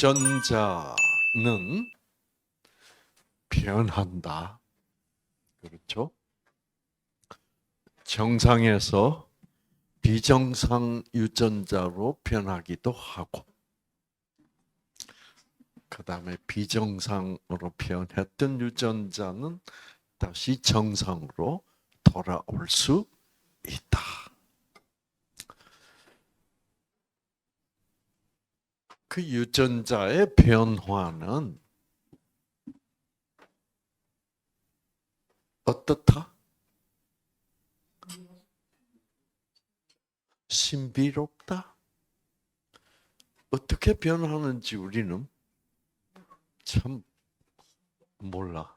유전자는 변한다. 그렇죠? 정상에서 비정상 유전자로 변하기도 하고, 그 다음에 비정상으로 변했던 유전자는 다시 정상으로 돌아올 수 있다. 그 유전자의 변화는 어떻다? 신비롭다? 어떻게 변하는지 우리는 참 몰라.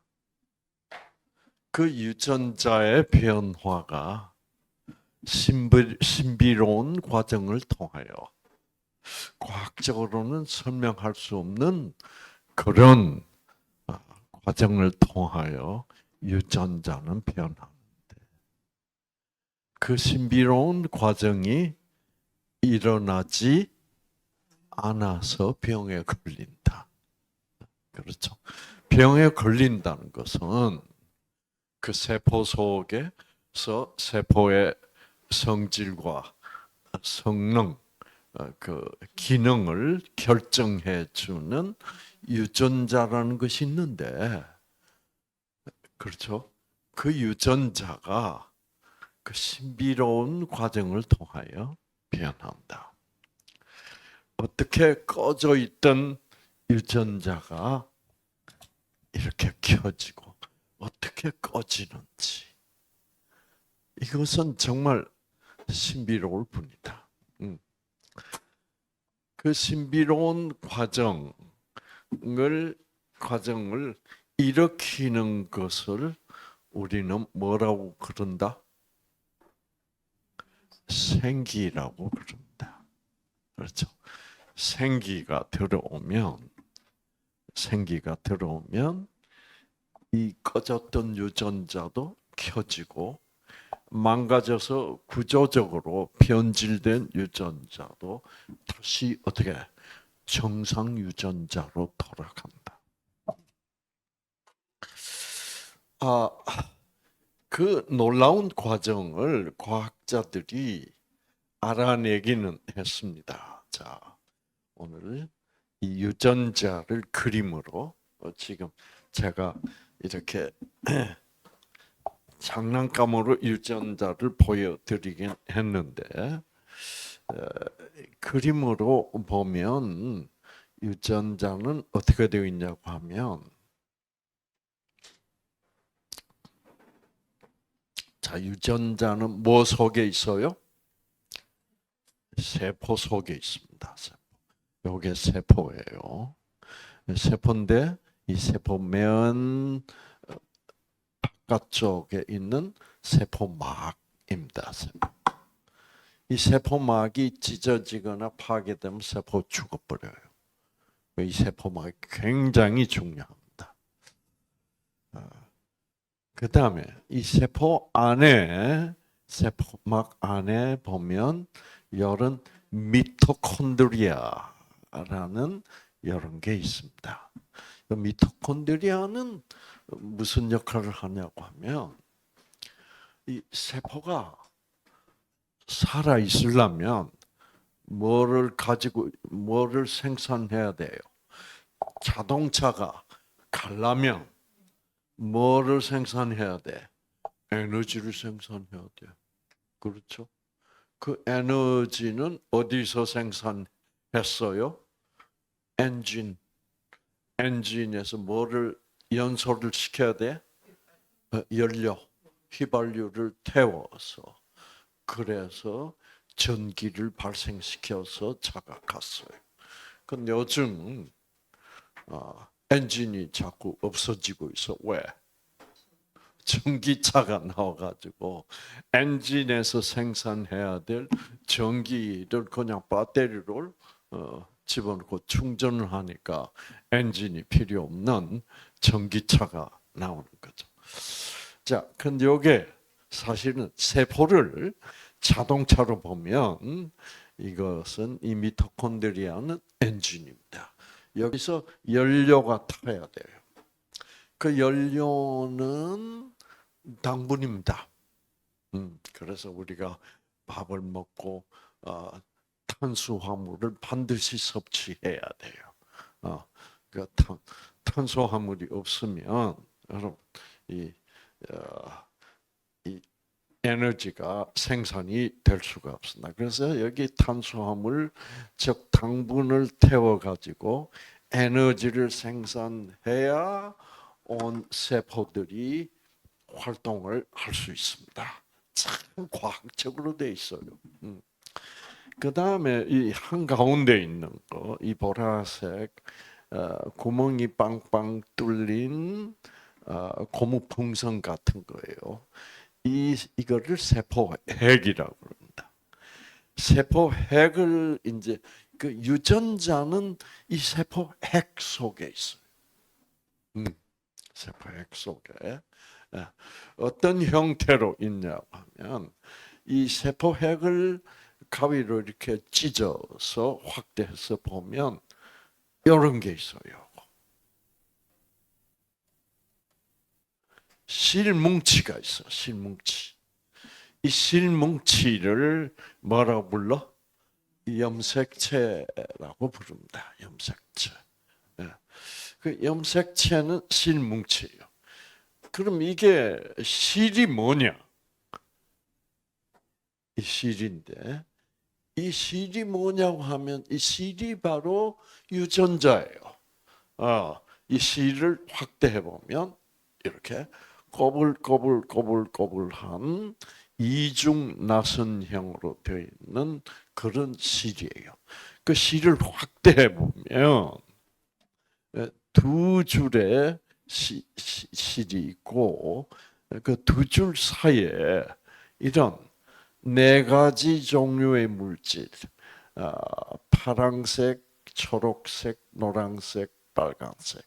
그 유전자의 변화가 신비로운 과정을 통하여 과학적으로는 설명할 수 없는 그런 과정을 통하여 유전자는 변하는데, 그 신비로운 과정이 일어나지 않아서 병에 걸린다. 그렇죠? 병에 걸린다는 것은 그 세포 속에서 세포의 성질과 성능, 그 기능을 결정해 주는 유전자라는 것이 있는데, 그렇죠? 그 유전자가 그 신비로운 과정을 통하여 변한다. 어떻게 꺼져 있던 유전자가 이렇게 켜지고 어떻게 꺼지는지, 이것은 정말 신비로울 뿐이다. 그 신비로운 과정을 일으키는 것을 우리는 뭐라고 그런다? 생기라고 그런다. 그렇죠? 생기가 들어오면 이 꺼졌던 유전자도 켜지고, 망가져서 구조적으로 변질된 유전자도 다시 어떻게 정상 유전자로 돌아간다. 그 놀라운 과정을 과학자들이 알아내기는 했습니다. 자, 오늘 이 유전자를 그림으로 지금 제가 이렇게 장난감으로 유전자를 보여드리긴 했는데, 그림으로 보면 유전자는 어떻게 되어 있냐고 하면, 자, 유전자는 뭐 속에 있어요? 세포 속에 있습니다. 이게 세포예요. 세포인데 이 세포 맨 바깥쪽에 있는 세포막입니다. 이 세포막이 찢어지거나 파괴되면 세포 죽어버려요. 이 세포막이 굉장히 중요합니다. 그 다음에 이 세포막 안에 보면 이런 미토콘드리아라는 이런 게 있습니다. 미토콘드리아는 무슨 역할을 하냐고 하면, 이 세포가 살아 있으려면 뭐를 생산해야 돼요? 자동차가 가려면 뭐를 생산해야 돼? 에너지를 생산해야 돼. 그렇죠? 그 에너지는 어디서 생산했어요? 엔진에서 뭐를 연소를 시켜야 돼? 연료, 휘발유를 태워서, 그래서 전기를 발생시켜서 차가 갔어요. 근데 요즘 엔진이 자꾸 없어지고 있어. 왜? 전기차가 나와가지고 엔진에서 생산해야 될 전기를 그냥 배터리를 집어넣고 충전을 하니까 엔진이 필요 없는 전기차가 나오는 거죠. 자, 근데 이게 사실은 세포를 자동차로 보면 이것은 이 미토콘드리아는 엔진입니다. 여기서 연료가 타야 돼요. 그 연료는 당분입니다. 그래서 우리가 밥을 먹고 탄수화물을 반드시 섭취해야 돼요. 그 탄수화물이 없으면 여러분 이, 어, 이 에너지가 생산이 될 수가 없습니다. 그래서 여기 탄수화물, 즉 당분을 태워 가지고 에너지를 생산해야 온 세포들이 활동을 할 수 있습니다. 참 과학적으로 돼 있어요. 그 다음에 이 한가운데 있는 거, 이 보라색 구멍이 빵빵 뚫린 고무풍선 같은 거예요. 이거를 세포핵이라고 합니다. 세포핵을 이제 그 유전자는 이 세포핵 속에 있어요. 세포핵 속에 어떤 형태로 있냐고 하면 이 세포핵을 가위로 이렇게 찢어서 확대해서 보면 이런 게 있어요. 실뭉치가 있어. 실뭉치. 이 실뭉치를 뭐라고 불러? 염색체라고 부릅니다. 염색체. 그 염색체는 실뭉치예요. 그럼 이게 실이 뭐냐? 이 실인데 이 실이 뭐냐고 하면 이 실이 바로 유전자예요. 이 실을 확대해 보면 이렇게 꼬불꼬불한 이중 나선형으로 되어 있는 그런 실이에요. 그 실을 확대해 보면 두 줄의 실이 있고 그 두 줄 사이에 이런 네 가지 종류의 물질, 파랑색, 초록색, 노란색, 빨간색,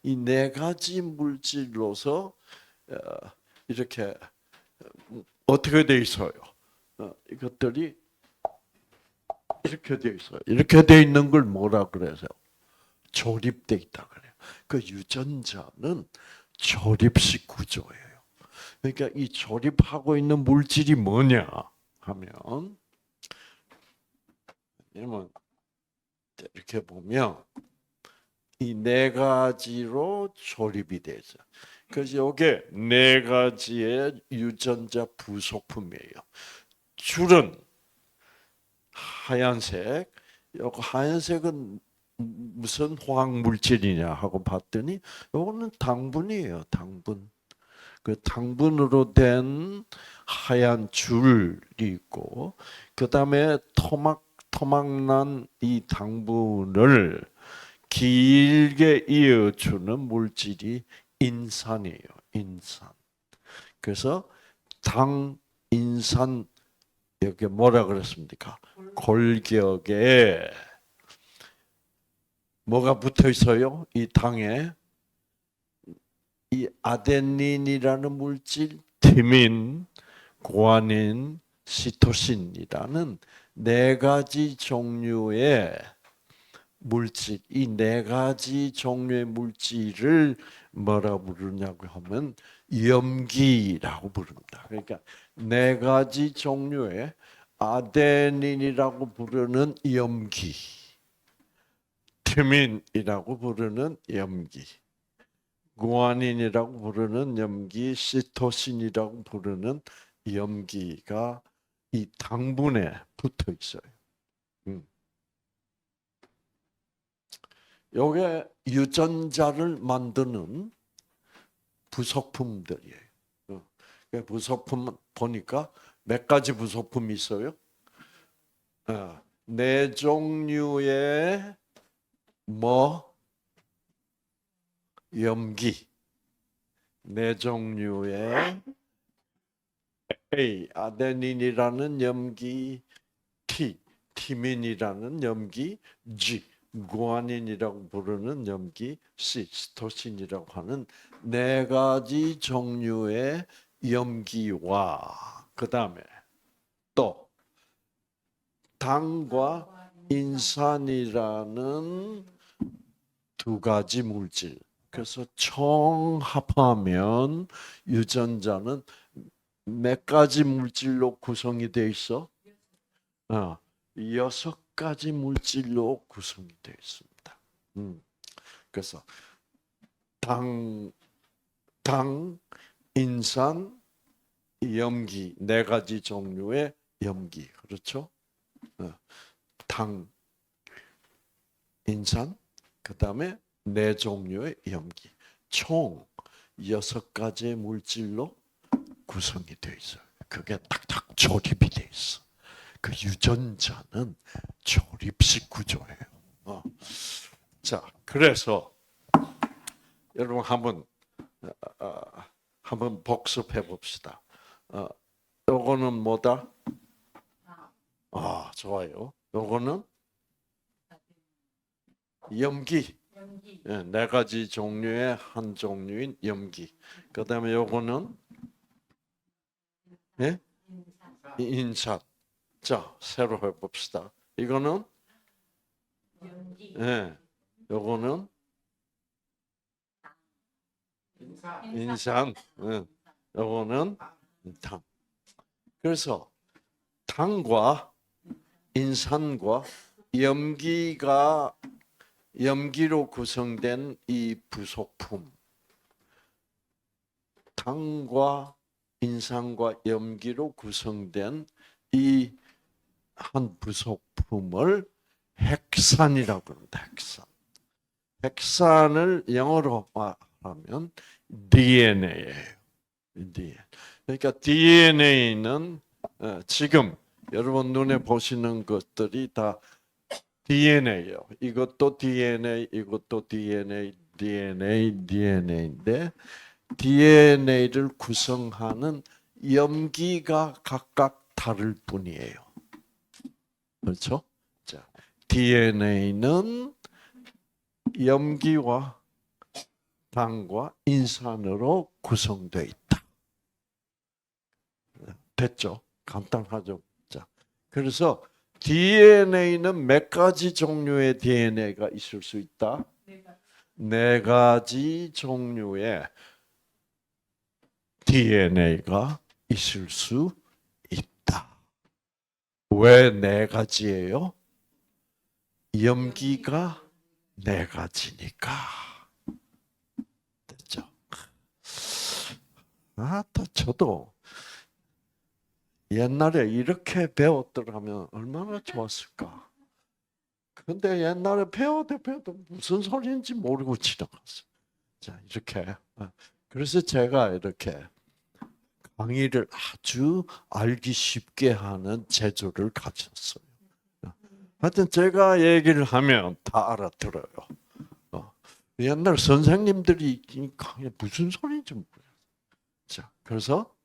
이 네 가지 물질로서 이렇게 어떻게 돼 있어요? 이것들이 이렇게 돼 있어요. 이렇게 돼 있는 걸 뭐라 그래서 조립돼 있다 그래요. 그 유전자는 조립식 구조예요. 그러니까 이 조립하고 있는 물질이 뭐냐 하면 이렇게 보면 이 네 가지로 조립이 되죠. 그래서 이게 네 가지의 유전자 부속품이에요. 줄은 하얀색. 이 하얀색은 무슨 화학 물질이냐 하고 봤더니 이거는 당분이에요. 당분. 그 당분으로 된 하얀 줄이 있고 그 다음에 토막난 이 당분을 길게 이어주는 물질이 인산이에요. 인산. 그래서 당인산 여기 뭐라 그랬습니까? 골격에 뭐가 붙어 있어요? 이 당에 이 아데닌이라는 물질, 티민, 구아닌, 시토신이라는 네 가지 종류의 물질, 이 네 가지 종류의 물질을 뭐라 부르냐고 하면 염기라고 부릅니다. 그러니까 네 가지 종류의 아데닌이라고 부르는 염기, 티민이라고 부르는 염기, 구아닌이라고 부르는 염기, 시토신이라고 부르는 염기가 이 당분에 붙어 있어요. 요게 유전자를 만드는 부속품들이에요. 부속품 보니까 몇 가지 부속품이 있어요? 네 종류의 염기, 네 종류의 A, 아데닌이라는 염기, T, 티민이라는 염기, G, 구아닌이라고 부르는 염기, C, 시토신이라고 하는 네 가지 종류의 염기와 그 다음에 또 당과 인산이라는 두 가지 물질. 그래서 총 합하면 유전자는 몇 가지 물질로 구성이 돼 있어? 6가지 물질로 구성이 되어 있습니다. 그래서 당, 인산, 염기, 네 가지 종류의 염기, 그렇죠? 당, 인산, 그 다음에 네 종류의 염기, 총 6가지의 물질로 구성이 되어 있어요. 그게 딱딱 조립이 되어 있어. 그 유전자는 조립식 구조예요. 자, 그래서 여러분 한번 복습해 봅시다. 요거는 뭐다? 좋아요. 요거는 염기. 예, 네 가지 종류의 한 종류인 염기. 그다음에 요거는 예? 인산. 자, 새로 해 봅시다. 이거는 예. 요거는 인산. 예. 요거는 당. 그래서 당과 인산과 염기로 구성된 이 부속품, 당과 인산과 염기로 구성된 이 한 부속품을 핵산이라고 합니다. 핵산. 핵산을 영어로 말하면 DNA예요. 그러니까 DNA는 지금 여러분 눈에 보시는 것들이 다 DNA예요. 이것도 DNA, 이것도 DNA인데 DNA를 구성하는 염기가 각각 다를 뿐이에요. 그렇죠? 자, DNA는 염기와 당과 인산으로 구성되어 있다. 됐죠? 간단하죠? 자, 그래서 DNA는 몇 가지 종류의 DNA가 있을 수 있다? 네 가지 종류의 DNA가 있을 수 있다. 왜 네 가지예요? 염기가 네 가지니까. 됐죠? 저도 옛날에 이렇게 배웠더라면 얼마나 좋았을까. 근데 옛날에 배워도 무슨 소리인지 모르고 지나갔어요. 자, 이렇게. 그래서 제가 이렇게 강의를 아주 알기 쉽게 하는 재주를 가졌어요. 하여튼 제가 얘기를 하면 다 알아들어요. 옛날 선생님들이 강의 무슨 소리인지 모르겠어요. 자, 그래서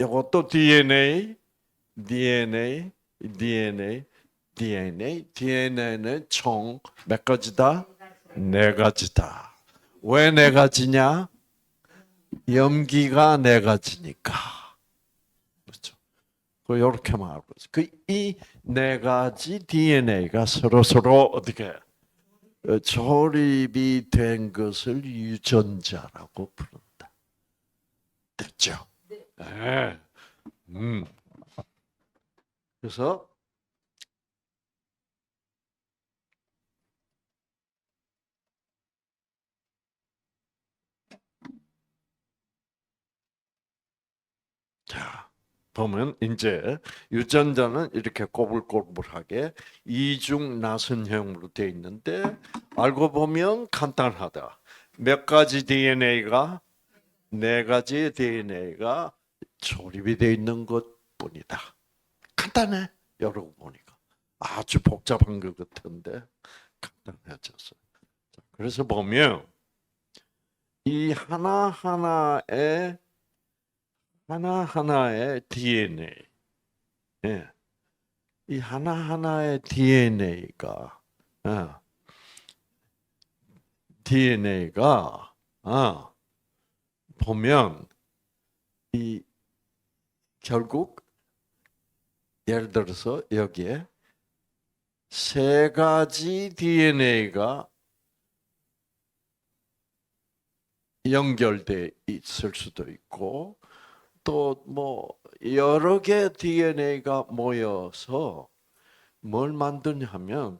이것도 DNA는 총 몇 가지다? 네 가지다. 왜 네 가지냐? 염기가 네 가지니까. 그렇죠. 이렇게 말하고 이 네 가지 DNA가 서로 어떻게 조립이 된 것을 유전자라고 부른다. 됐죠? 네. 그래서 자, 보면 이제 유전자는 이렇게 꼬불꼬불하게 이중 나선형으로 되어 있는데 알고 보면 간단하다. 몇 가지 DNA가 네 가지의 DNA가 조립이 되어 있는 것뿐이다. 간단해. 여러분 보니까 아주 복잡한 것 같은데 간단해졌어요. 그래서 보면 이 하나하나의 DNA, 이 하나하나의 DNA가 보면 이 결국 예를 들어서 여기에 세 가지 DNA가 연결돼 있을 수도 있고 또 뭐 여러 개 DNA가 모여서 뭘 만드냐면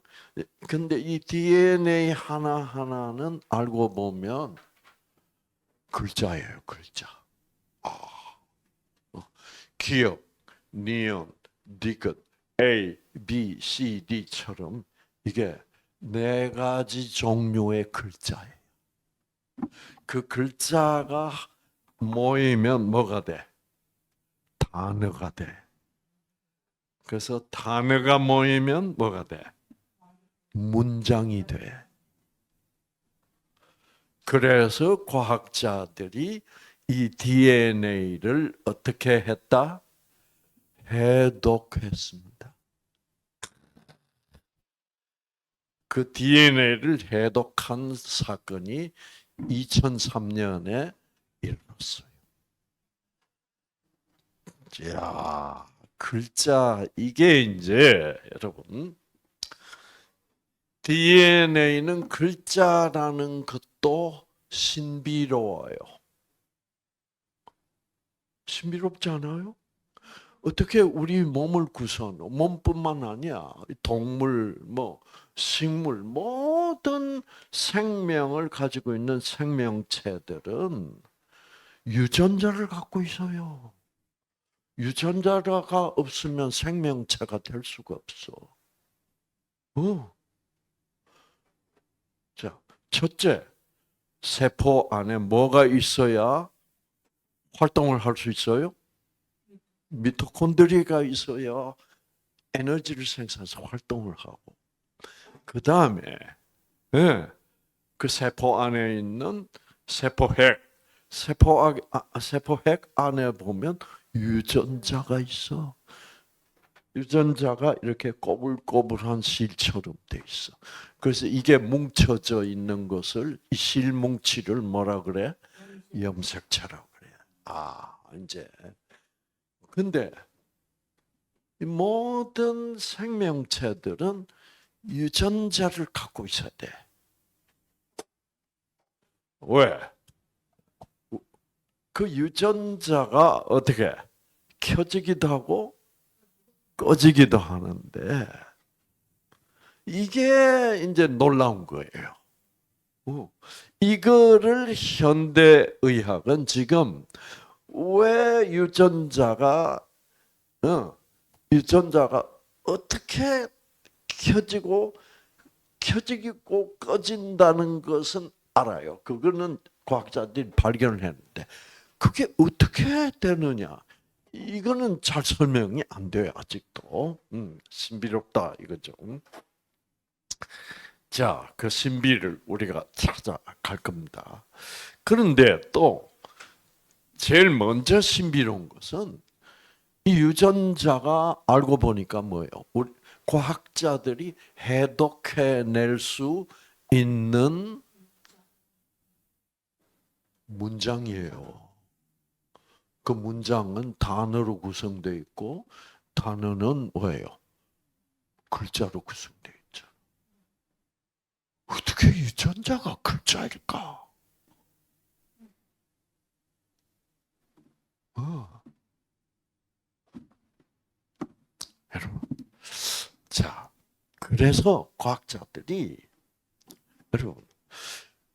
근데 이 DNA 하나하나는 알고 보면 글자예요, 글자. 기억, 니온, 디귿, A, B, C, D처럼 이게 네 가지 종류의 글자예요. 그 글자가 모이면 뭐가 돼? 단어가 돼. 그래서 단어가 모이면 뭐가 돼? 문장이 돼. 그래서 과학자들이 이 DNA를 어떻게 했다? 해독했습니다. 그 DNA를 해독한 사건이 2003년에 일어났어요. 자, 글자 이게 이제 여러분 DNA는 글자라는 것도 신비로워요. 신비롭지 않아요? 어떻게 우리 몸을 구성, 몸뿐만 아니야. 동물, 뭐 식물, 모든 생명을 가지고 있는 생명체들은 유전자를 갖고 있어요. 유전자가 없으면 생명체가 될 수가 없어. 자, 첫째, 세포 안에 뭐가 있어야 활동을 할 수 있어요? 미토콘드리아가 있어야 에너지를 생산해서 활동을 하고. 그 다음에, 예, 그 세포 안에 있는 세포핵, 세포핵 안에 보면 유전자가 있어. 유전자가 이렇게 꼬불꼬불한 실처럼 돼 있어. 그래서 이게 뭉쳐져 있는 것을 이 실뭉치를 뭐라 그래? 염색체라고 그래. 이제 근데 이 모든 생명체들은 유전자를 갖고 있어야 돼. 왜? 그 유전자가 어떻게 켜지기도 하고 꺼지기도 하는데 이게 이제 놀라운 거예요. 이거를 현대의학은 지금 왜 유전자가 어떻게 켜지고 꺼진다는 것은 알아요. 그거는 과학자들이 발견을 했는데 그게 어떻게 되느냐? 이거는 잘 설명이 안 돼요, 아직도. 신비롭다 이거죠. 자, 그 신비를 우리가 찾아갈 겁니다. 그런데 또 제일 먼저 신비로운 것은 이 유전자가 알고 보니까 뭐예요? 우리 과학자들이 해독해낼 수 있는 문장이에요. 그 문장은 단어로 구성되어 있고 단어는 뭐예요? 글자로 구성되어 있죠. 어떻게 유전자가 글자일까? 여러분, 자, 그래서 과학자들이 여러분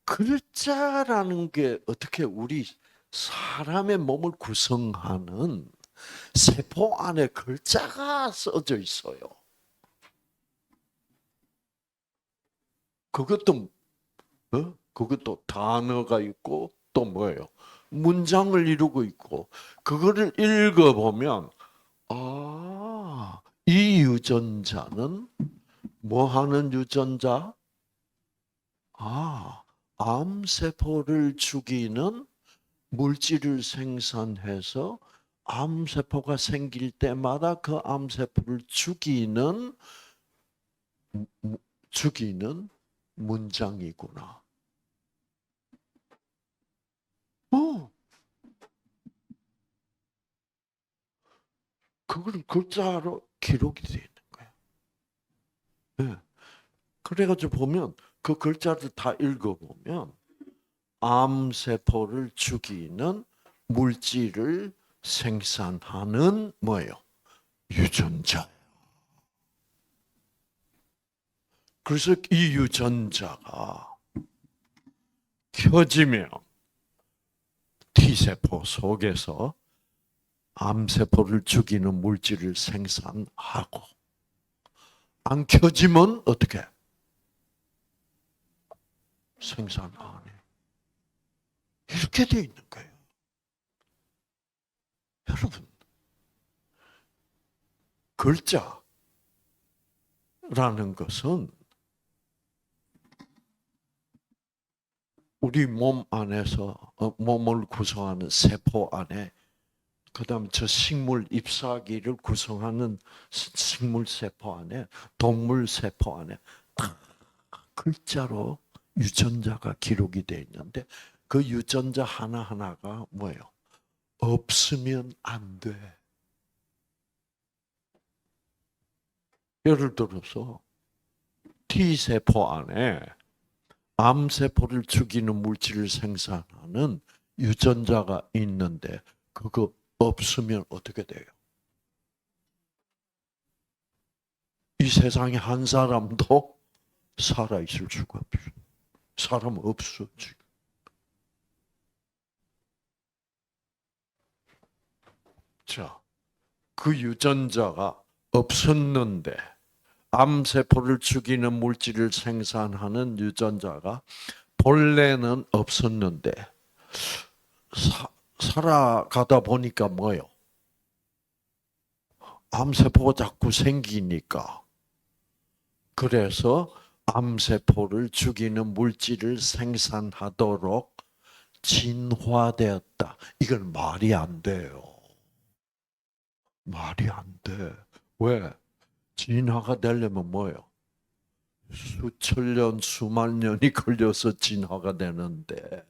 글자라는 게 어떻게 우리 사람의 몸을 구성하는 세포 안에 글자가 써져 있어요. 그것도 단어가 있고 또 뭐예요? 문장을 이루고 있고 그거를 읽어보면 이 유전자는 뭐 하는 유전자? 암세포를 죽이는 물질을 생산해서 암세포가 생길 때마다 그 암세포를 죽이는 문장이구나. 그걸 글자로 기록이 되어 있는 거예요. 네. 그래가지고 보면 그 글자를 다 읽어보면 암세포를 죽이는 물질을 생산하는 뭐예요? 유전자. 그래서 이 유전자가 켜지면 T세포 속에서 암세포를 죽이는 물질을 생산하고 안 켜지면 어떻게? 생산 안 해. 이렇게 되어 있는 거예요. 여러분, 글자라는 것은 우리 몸 안에서 몸을 구성하는 세포 안에 그다음 저 식물 잎사귀를 구성하는 식물 세포 안에 동물 세포 안에 다 글자로 유전자가 기록이 되어 있는데 그 유전자 하나하나가 뭐예요? 없으면 안 돼. 예를 들어서 T세포 안에 암세포를 죽이는 물질을 생산하는 유전자가 있는데 그거 없으면 어떻게 돼요? 이 세상에 한 사람도 살아있을 수가 없어. 사람 없어 지금. 자, 그 유전자가 없었는데 암세포를 죽이는 물질을 생산하는 유전자가 본래는 없었는데 살아가다 보니까 뭐요? 암세포가 자꾸 생기니까 그래서 암세포를 죽이는 물질을 생산하도록 진화되었다. 이건 말이 안 돼요. 말이 안 돼. 왜? 진화가 되려면 뭐예요? 수천 년, 수만 년이 걸려서 진화가 되는데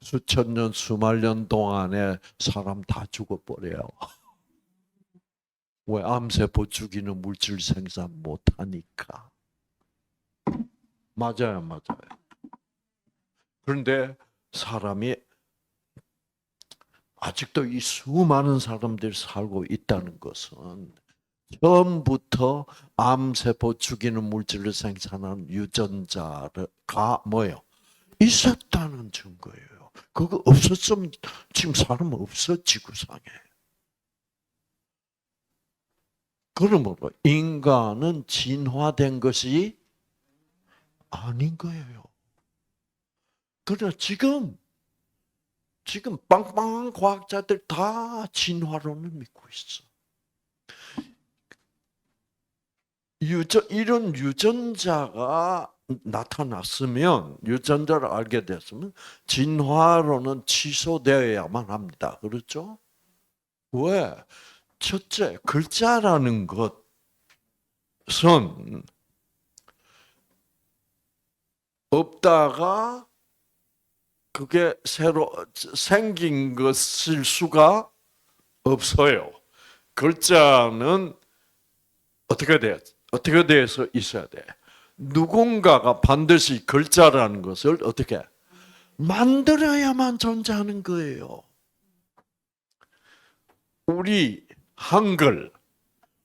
수천 년, 수만 년 동안에 사람 다 죽어버려요. 왜? 암세포 죽이는 물질 생산 못하니까. 맞아요, 맞아요. 그런데 사람이 아직도 이 수많은 사람들이 살고 있다는 것은 처음부터 암세포 죽이는 물질을 생산하는 유전자가 뭐예요? 있었다는 증거예요. 그거 없었으면 지금 사람 없어, 지구상에. 그러므로 인간은 진화된 것이 아닌 거예요. 그러나 지금 빵빵한 과학자들 다 진화론을 믿고 있어. 이런 유전자가 나타났으면, 유전자를 알게 됐으면 진화론은 취소되어야만 합니다. 그렇죠? 왜? 첫째, 글자라는 것은 없다가 그게 새로 생긴 것일 수가 없어요. 글자는 어떻게 돼? 어떻게 돼서 있어야 돼? 누군가가 반드시 글자라는 것을 어떻게 만들어야만 존재하는 거예요. 우리 한글,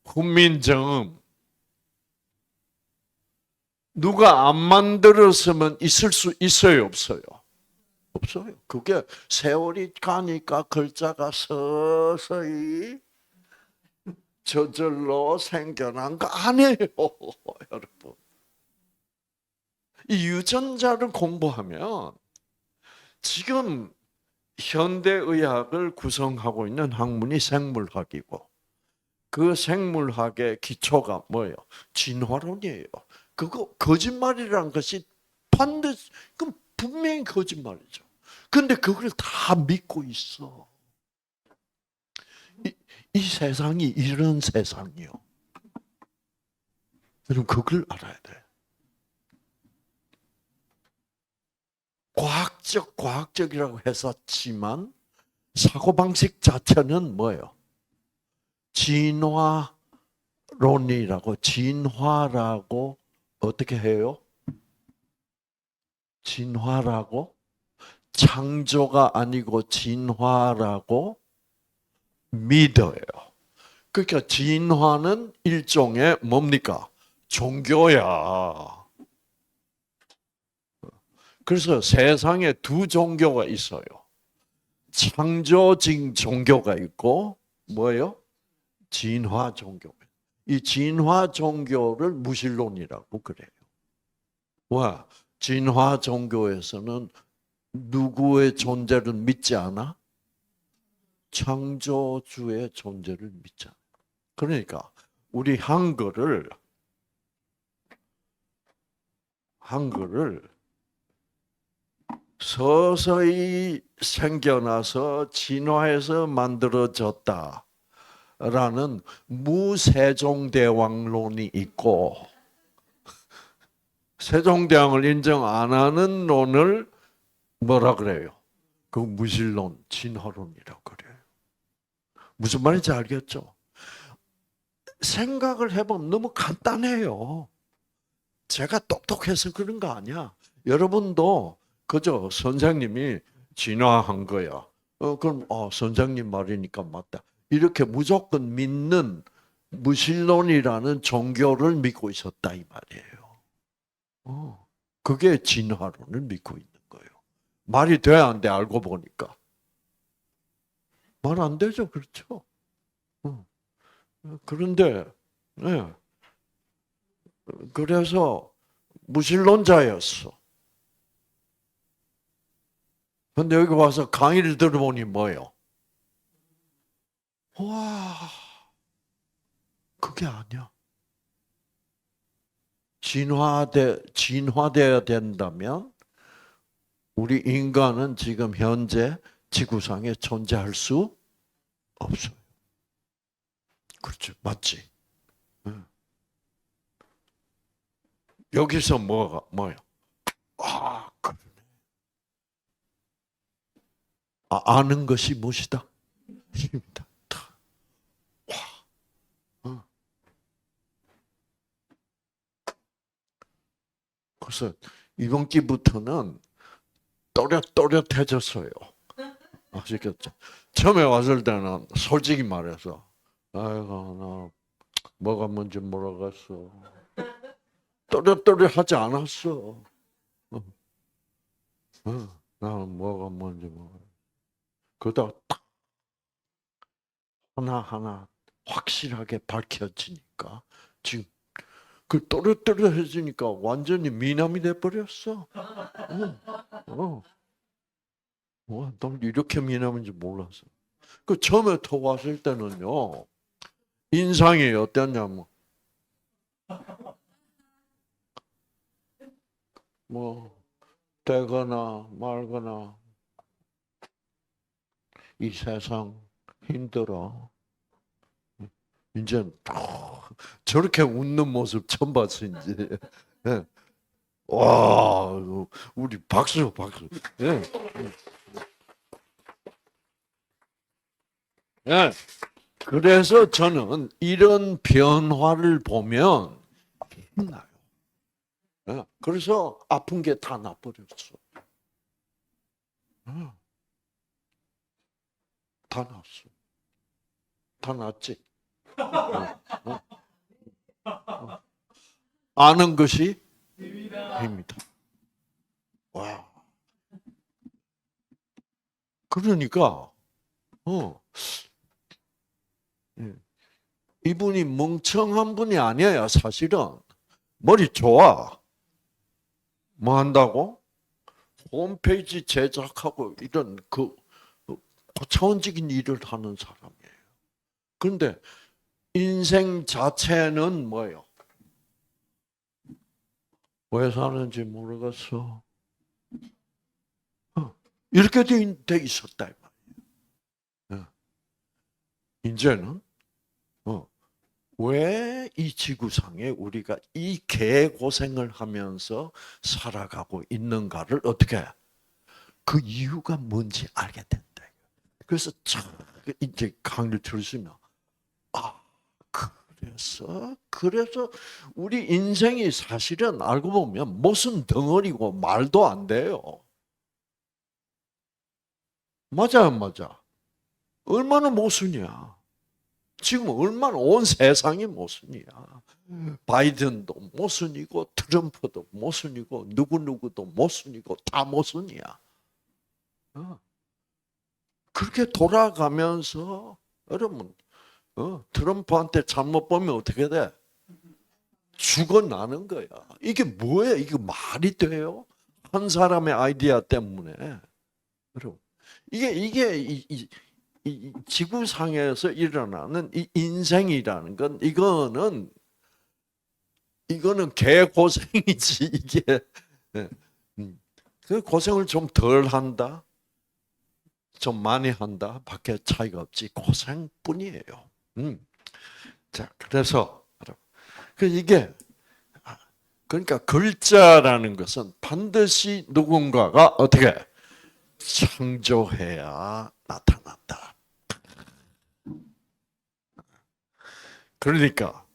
훈민정음 누가 안 만들었으면 있을 수 있어요, 없어요? 없어요. 그게 세월이 가니까 글자가 서서히 저절로 생겨난 거 아니에요, 여러분. 이 유전자를 공부하면 지금 현대의학을 구성하고 있는 학문이 생물학이고 그 생물학의 기초가 뭐예요? 진화론이에요. 그거 거짓말이라는 것이 반드시 그럼 분명히 거짓말이죠. 근데 그걸 다 믿고 있어. 이 세상이 이런 세상이요. 여러분 그걸 알아야 돼. 과학적이라고 했었지만 사고방식 자체는 뭐예요? 진화론이라고 진화라고 어떻게 해요? 진화라고? 창조가 아니고 진화라고 믿어요. 그러니까 진화는 일종의 뭡니까? 종교야. 그래서 세상에 두 종교가 있어요. 창조적 종교가 있고 뭐예요? 진화 종교. 이 진화 종교를 무신론이라고 그래요. 와, 진화 종교에서는 누구의 존재를 믿지 않아? 창조주의 존재를 믿잖아. 그러니까 우리 한글을 서서히 생겨나서 진화해서 만들어졌다라는 무세종대왕론이 있고 세종대왕을 인정 안 하는 논을 뭐라 그래요? 그 무신론, 진화론이라고 그래요. 무슨 말인지 알겠죠? 생각을 해보면 너무 간단해요. 제가 똑똑해서 그런 거 아니야. 여러분도 그저 선생님이 진화한 거야. 그럼 선생님 말이니까 맞다. 이렇게 무조건 믿는 무신론이라는 종교를 믿고 있었다 이 말이에요. 그게 진화론을 믿고 있는 거예요. 말이 돼 안 돼? 알고 보니까 말 안 되죠, 그렇죠? 어. 그런데 네. 그래서 무신론자였어. 근데 여기 와서 강의를 들어보니 뭐예요? 와, 그게 아니야. 진화돼야 된다면 우리 인간은 지금 현재 지구상에 존재할 수 없어요. 그렇죠. 맞지? 응. 여기서 뭐야? 그러네. 아는 것이 무엇이다? 힘이다. 어. 그래서 이번 기부터는 또렷또렷해졌어요. 아시겠죠? 처음에 왔을 때는 솔직히 말해서 아이고 나 뭐가 뭔지 모르겠어. 또렷또렷하지 않았어. 어, 나는 뭐가 뭔지 모르겠어. 그러다가 딱 하나하나 확실하게 밝혀지니까 지금 그 또렷또렷해지니까 완전히 미남이 돼버렸어. 넌 이렇게 미남인지 몰랐어. 그 처음에 터 왔을 때는요, 인상이 어땠냐면, 뭐, 되거나 말거나, 이 세상 힘들어. 이제 저렇게 웃는 모습 처음 봤어, 이제. 예. 와, 우리 박수. 예. 예. 그래서 저는 이런 변화를 보면 힘나요. 예. 그래서 아픈 게 다 나버렸어. 다 났어. 다 났지. 어, 어. 아는 것이 힘이다. 와. 그러니까, 어, 예. 이분이 멍청한 분이 아니에요, 사실은. 머리 좋아. 뭐 한다고? 홈페이지 제작하고 이런 고차원적인 일을 하는 사람이에요. 그런데 인생 자체는 뭐예요? 왜 사는지 모르겠어. 이렇게 돼 있었다. 이 말이에요. 이제는 왜 이 지구상에 우리가 이 개고생을 하면서 살아가고 있는가를 어떻게 그 이유가 뭔지 알게 된다. 그래서 이제 강의를 들으시면 아, 그래. 그래서 우리 인생이 사실은 알고 보면 무슨 덩어리고 말도 안 돼요. 맞아요, 맞아. 얼마나 모순이야. 지금 얼마나 온 세상이 모순이야. 바이든도 모순이고 트럼프도 모순이고 누구누구도 모순이고 다 모순이야. 그렇게 돌아가면서 여러분 트럼프한테 잘못 보면 어떻게 돼? 죽어나는 거야. 이게 뭐예요? 이게 말이 돼요? 한 사람의 아이디어 때문에. 여러분, 이게 이 지구상에서 일어나는 이 인생이라는 건 이거는 개고생이지 이게. 그 고생을 좀 덜 한다, 좀 많이 한다 밖에 차이가 없지 고생뿐이에요. 자, 그래서 이게 그러니까 글자라는 것은 반드시 누군가가 어떻게 창조해야 나타난다. 그러니까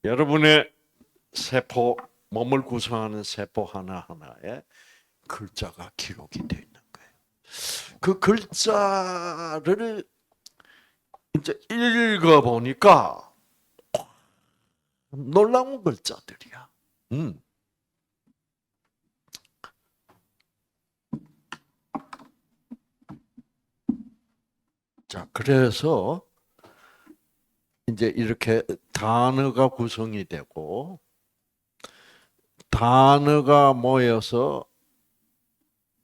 여러분의 세포, 몸을 구성하는 세포 하나하나에 글자가 기록이 되어 있는 거예요. 그 글자를 이제 읽어보니까 놀라운 글자들이야. 자, 그래서 이제 이렇게 단어가 구성이 되고 단어가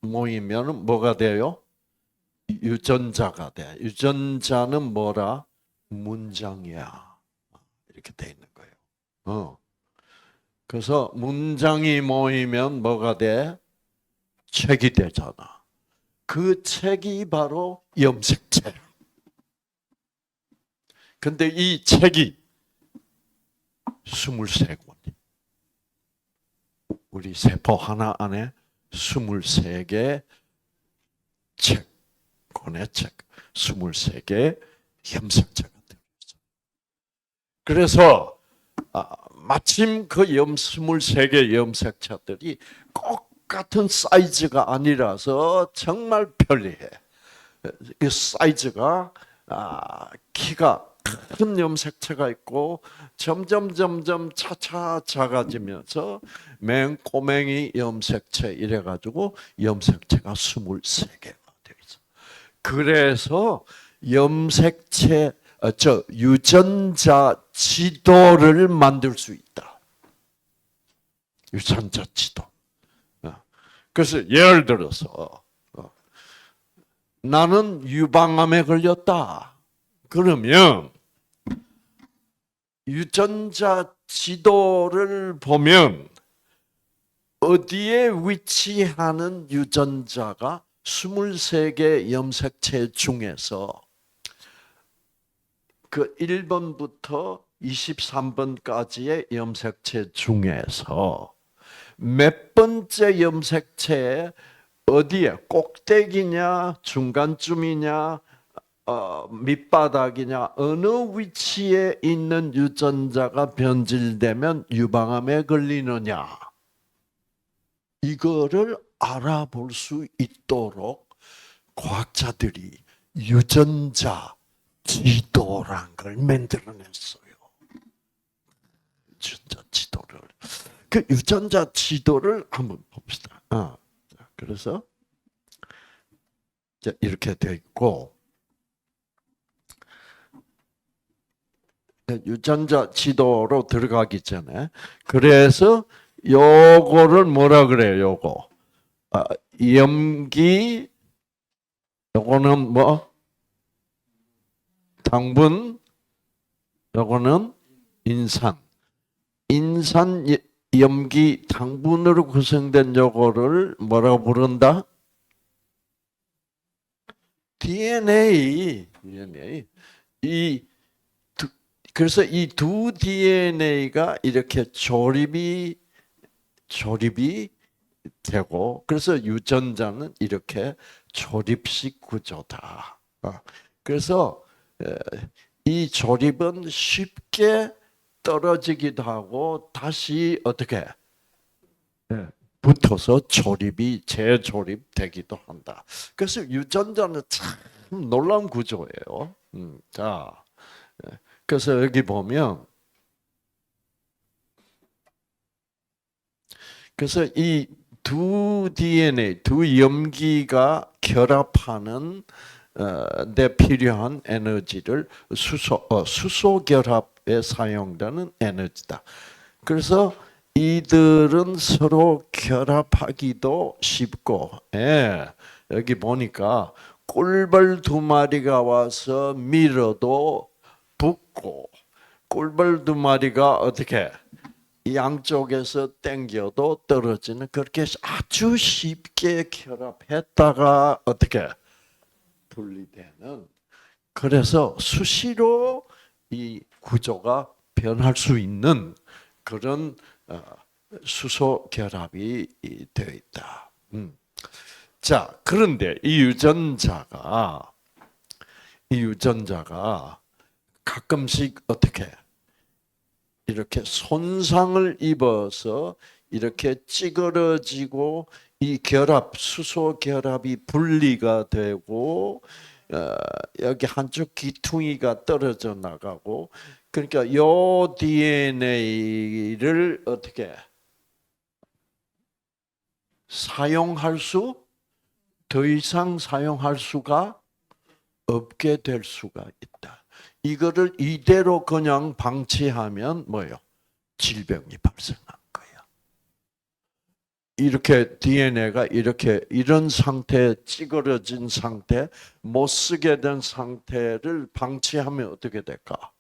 모이면 뭐가 돼요? 유전자가 돼. 유전자는 뭐라? 문장이야. 이렇게 돼 있는 거예요. 그래서 문장이 모이면 뭐가 돼? 책이 되잖아. 그 책이 바로 염색체. 근데 이 책이 23권. 우리 세포 하나 안에 23개 책, 권의 책, 23개 염색체가 들어있어요. 그래서 마침 그 23개 염색체들이 똑같은 사이즈가 아니라서 정말 편리해. 그 사이즈가 키가 큰 염색체가 있고 점점 차차 작아지면서 맨 꼬맹이 염색체 이래가지고 염색체가 23개가 되어 있어. 그래서 염색체 유전자 지도를 만들 수 있다. 유전자 지도. 그래서 예를 들어서 나는 유방암에 걸렸다. 그러면 유전자 지도를 보면 어디에 위치하는 유전자가 23개 염색체 중에서 그 1번부터 23번까지의 염색체 중에서 몇 번째 염색체에 어디에 꼭대기냐 중간쯤이냐 밑바닥이냐 어느 위치에 있는 유전자가 변질되면 유방암에 걸리느냐 이거를 알아볼 수 있도록 과학자들이 유전자 지도란 걸 만들어냈어요. 유전자 지도를. 그 유전자 지도를 한번 봅시다. 그래서 이렇게 돼 있고 유전자 지도로 들어가기 전에 그래서 요거를 뭐라 그래요? 요거 염기 요거는 뭐 당분 요거는 인산 염기 당분으로 구성된 요거를 뭐라고 부른다? DNA. 그래서 이 두 DNA가 이렇게 조립이 되고 그래서 유전자는 이렇게 조립식 구조다. 그래서 이 조립은 쉽게 떨어지기도 하고 다시 어떻게 붙어서 조립이 재조립되기도 한다. 그래서 유전자는 참 놀라운 구조예요. 자, 그래서 여기 보면 그래서 이 두 DNA, 두 염기가 결합하는 데 필요한 에너지를 수소 결합에 사용되는 에너지다. 그래서 이들은 서로 결합하기도 쉽고, 여기 보니까 꿀벌 두 마리가 와서 밀어도 붙고, 꿀벌 두 마리가 어떻게 양쪽에서 당겨도 떨어지는 그렇게 아주 쉽게 결합했다가 어떻게 분리되는. 그래서 수시로 이 구조가 변할 수 있는 그런 수소 결합이 되어 있다. 자, 그런데 이 유전자가 가끔씩 어떻게 이렇게 손상을 입어서 이렇게 찌그러지고 이 수소 결합이 분리가 되고 여기 한쪽 귀퉁이가 떨어져 나가고 그러니까 요 DNA를 어떻게 더 이상 사용할 수가 없게 될 수가 있다. 이거를 이대로 그냥 방치하면 뭐예요? 질병이 발생한 거야. 이렇게 DNA가 이런 상태, 찌그러진 상태, 못 쓰게 된 상태를 방치하면 어떻게 될까?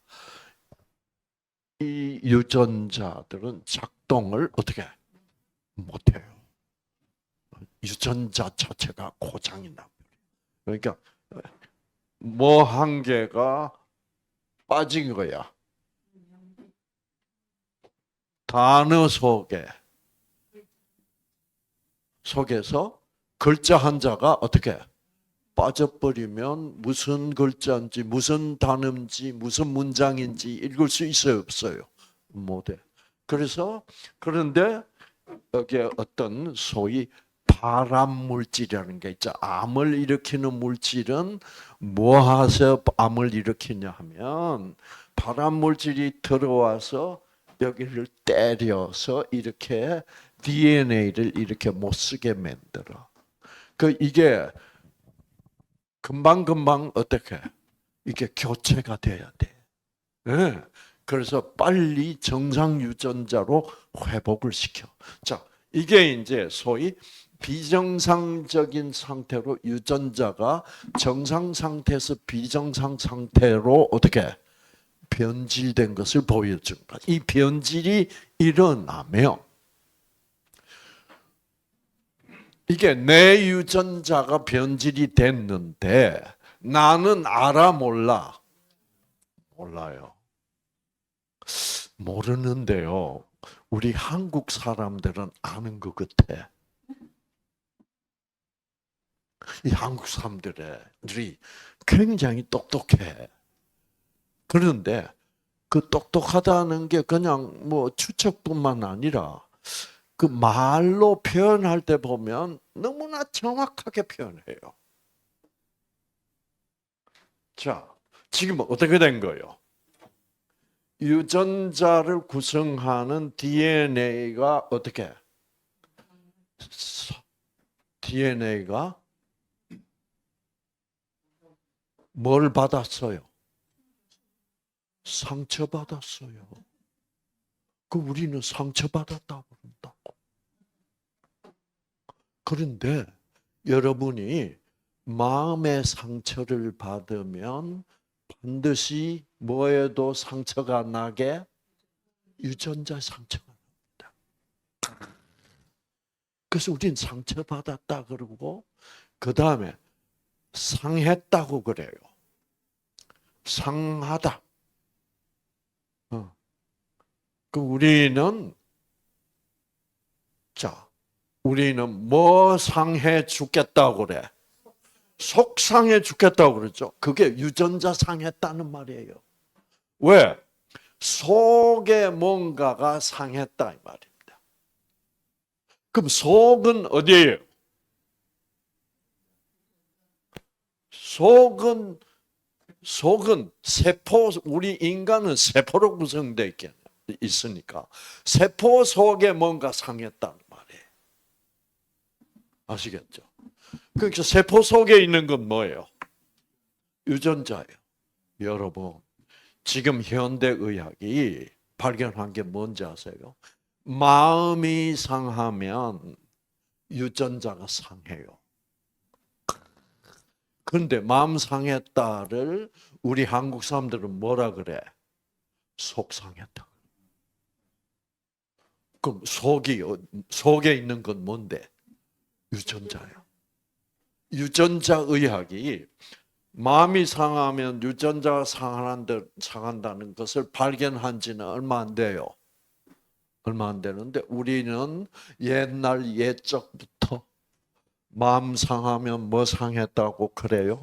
이 유전자들은 작동을 어떻게 못해요. 유전자 자체가 고장이 나요. 그러니까 뭐 한 개가 빠진 거야. 단어 속에서 글자 한자가 어떻게 빠져버리면 무슨 글자인지 무슨 단어인지 무슨 문장인지 읽을 수 있어요, 없어요? 못해. 그런데 여기에 어떤 소위 발암 물질이라는 게 있죠. 암을 일으키는 물질은 뭐 해서 암을 일으키냐 하면 발암 물질이 들어와서 여기를 때려서 이렇게 DNA를 이렇게 못 쓰게 만들어. 이게 금방 어떻게 이게 교체가 돼야 돼. 네. 그래서 빨리 정상 유전자로 회복을 시켜. 자, 이게 이제 소위 비정상적인 상태로 유전자가 정상 상태에서 비정상 상태로 어떻게 변질된 것을 보여준 것. 이 변질이 일어나면 이게 내 유전자가 변질이 됐는데 나는 알아 몰라? 몰라요. 모르는데요. 우리 한국 사람들은 아는 것 같아. 이 한국 사람들이 굉장히 똑똑해. 그런데 그 똑똑하다는 게 그냥 뭐 추측뿐만 아니라 그 말로 표현할 때 보면 너무나 정확하게 표현해요. 자, 지금 어떻게 된 거예요? 유전자를 구성하는 DNA가 어떻게? DNA가 뭘 받았어요? 상처받았어요. 우리는 상처받았다고 그런다고. 그런데 여러분이 마음의 상처를 받으면 반드시 뭐에도 상처가 나게 유전자 상처가 납니다. 그래서 우리는 상처받았다 그러고 그 다음에 상했다고 그래요. 상하다. 우리는 뭐 상해 죽겠다고 그래? 속상해 죽겠다고 그러죠. 그게 유전자 상했다는 말이에요. 왜? 속에 뭔가가 상했다 이 말입니다. 그럼 속은 어디예요? 속은 세포, 우리 인간은 세포로 구성되어 있으니까 세포 속에 뭔가 상했다는 말이에요. 아시겠죠? 그러니까 세포 속에 있는 건 뭐예요? 유전자예요. 여러분, 지금 현대의학이 발견한 게 뭔지 아세요? 마음이 상하면 유전자가 상해요. 그런데 마음 상했다를 우리 한국 사람들은 뭐라 그래? 속 상했다. 그럼 속에 있는 건 뭔데? 유전자예요. 유전자 의학이 마음이 상하면 유전자가 상한다는 것을 발견한 지는 얼마 안 돼요. 얼마 안 되는데 우리는 옛날 옛적부터 마음 상하면 뭐 상했다고 그래요?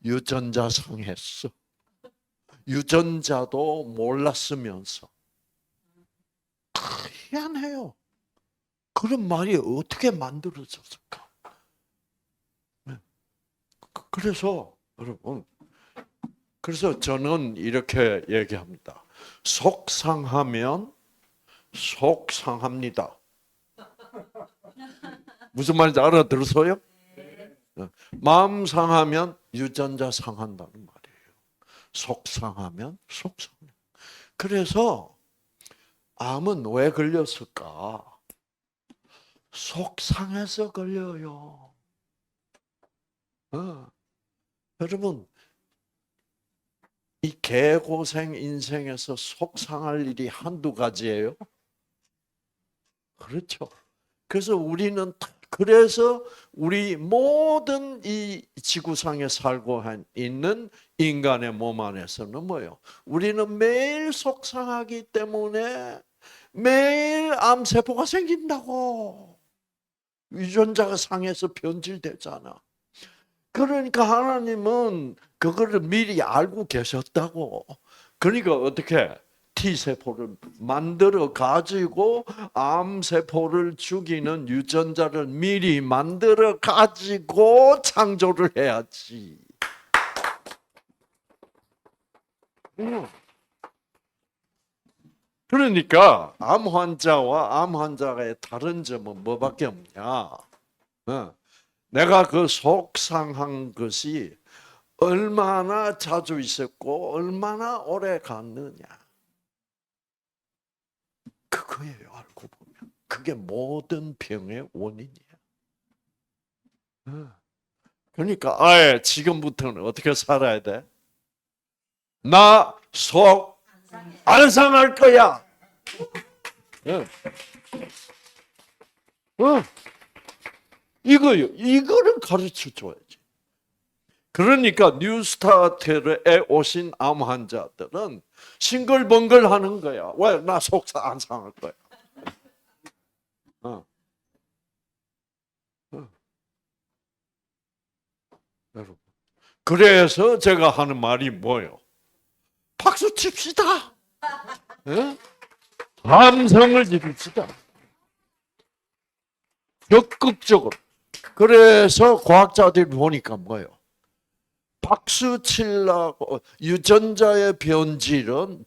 유전자 상했어. 유전자도 몰랐으면서. 희한해요. 그런 말이 어떻게 만들어졌을까? 그래서 여러분, 그래서 저는 이렇게 얘기합니다. 속 상하면 속 상합니다. 무슨 말인지 알아들으세요? 마음 상하면 유전자 상한다는 말이에요. 속 상하면 속 상해. 그래서 암은 왜 걸렸을까? 속 상해서 걸려요. 여러분, 이 개고생 인생에서 속 상할 일이 한두 가지예요? 그렇죠. 그래서 그래서 우리 모든 이 지구상에 살고 있는 인간의 몸 안에서는 뭐예요? 우리는 매일 속상하기 때문에 매일 암세포가 생긴다고. 유전자가 상해서 변질되잖아. 그러니까 하나님은 그거를 미리 알고 계셨다고. 그러니까 어떻게? T세포를 만들어 가지고 암세포를 죽이는 유전자를 미리 만들어 가지고 창조를 해야지. 그러니까 암 환자와 암 환자의 다른 점은 뭐밖에 없냐? 내가 그 속상한 것이 얼마나 자주 있었고 얼마나 오래 갔느냐. 그거예요. 알고 보면. 그게 모든 병의 원인이에요. 그러니까 아예 지금부터는 어떻게 살아야 돼? 나 속 안 상할 거야. 이거를 가르쳐 줘야지. 그러니까 뉴스타트에 오신 암 환자들은 싱글벙글 하는 거야. 왜? 나 속 안 상할 거야. 여러분. 그래서 제가 하는 말이 뭐예요? 박수 칩시다. 함성을 지릅시다. 적극적으로. 그래서 과학자들이 보니까 뭐예요? 박수 치려고 유전자의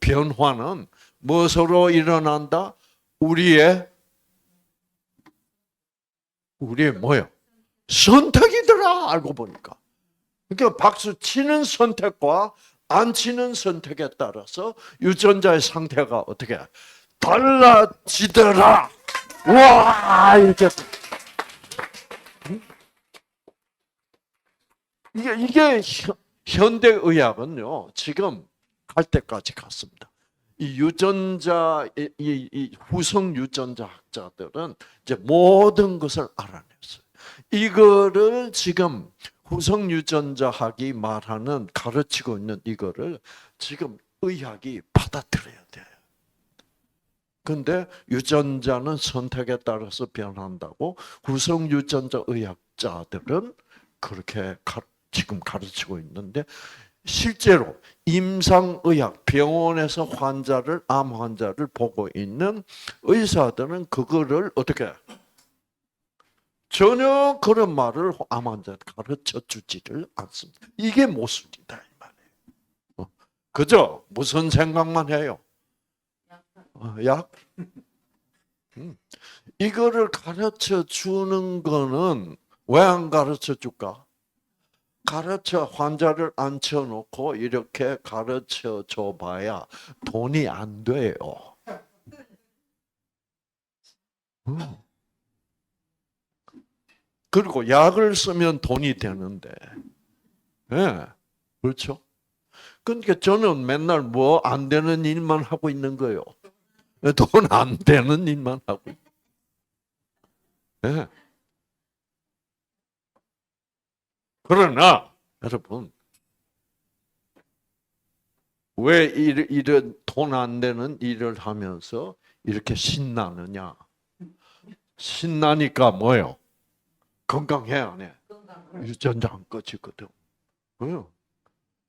변화는 무엇으로 일어난다? 우리의 뭐예요? 선택이더라. 알고 보니까. 그러니까 박수 치는 선택과 안 치는 선택에 따라서 유전자의 상태가 어떻게 달라지더라. 와, 이렇게. 이게 현대의학은요, 지금 갈 때까지 갔습니다. 이 유전자, 이 후성 유전자 학자들은 이제 모든 것을 알아냈어요. 이거를 지금 후성 유전자학이 말하는, 가르치고 있는 이거를 지금 의학이 받아들여야 돼요. 근데 유전자는 선택에 따라서 변한다고 후성 유전자 의학자들은 그렇게 지금 가르치고 있는데, 실제로 임상의학 병원에서 암 환자를 보고 있는 의사들은 그거를 어떻게 전혀 그런 말을 암 환자한테 가르쳐 주지를 않습니다. 이게 모순이다 이 말이에요. 그죠? 무슨 생각만 해요? 약? 이거를 가르쳐 주는 거는 왜 안 가르쳐 줄까? 가르쳐 환자를 앉혀놓고 이렇게 가르쳐 줘봐야 돈이 안 돼요. 그리고 약을 쓰면 돈이 되는데, 예, 네, 그렇죠? 그러니까 저는 맨날 뭐 안 되는 일만 하고 있는 거예요. 돈 안 되는 일만 하고. 네. 그러나 여러분 왜 이런 돈 안 되는 일을 하면서 이렇게 신나느냐? 신나니까 뭐요? 건강해야 안 해? 유전자 안 꺼지거든.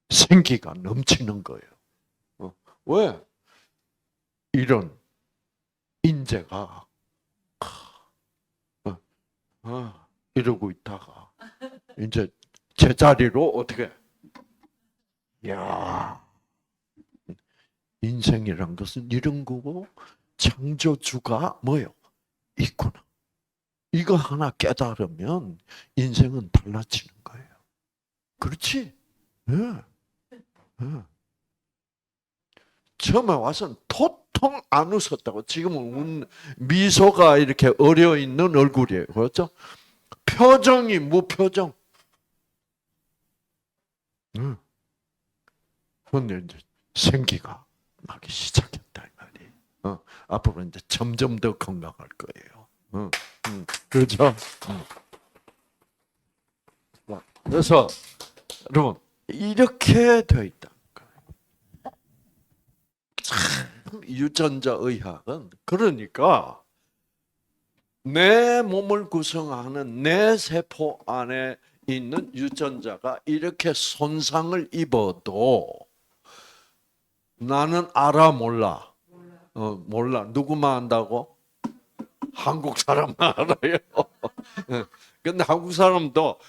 생기가 넘치는 거예요. 왜? 이런 인재가 이러고 있다가 이제 제자리로 어떻게? 야, 인생이란 것은 이런 거고 창조주가 뭐요? 있구나. 이거 하나 깨달으면 인생은 달라지는 거예요. 그렇지? 예. 예. 처음에 와서는 도통 안 웃었다고. 지금은 미소가 이렇게 어려 있는 얼굴이에요. 그렇죠? 표정이 무표정. 그런데 이제 생기가 나기 시작했다 이 말이에요. 앞으로 이제 점점 더 건강할 거예요. 그렇죠? 그래서 여러분 이렇게 되어 있다. 참 유전자 의학은 그러니까 내 몸을 구성하는 내 세포 안에 있는 유전자가 이렇게 손상을 입어도 나는 알아 몰라? 몰라. 누구만 안다고? 한국 사람만 알아요. 근데 한국 사람도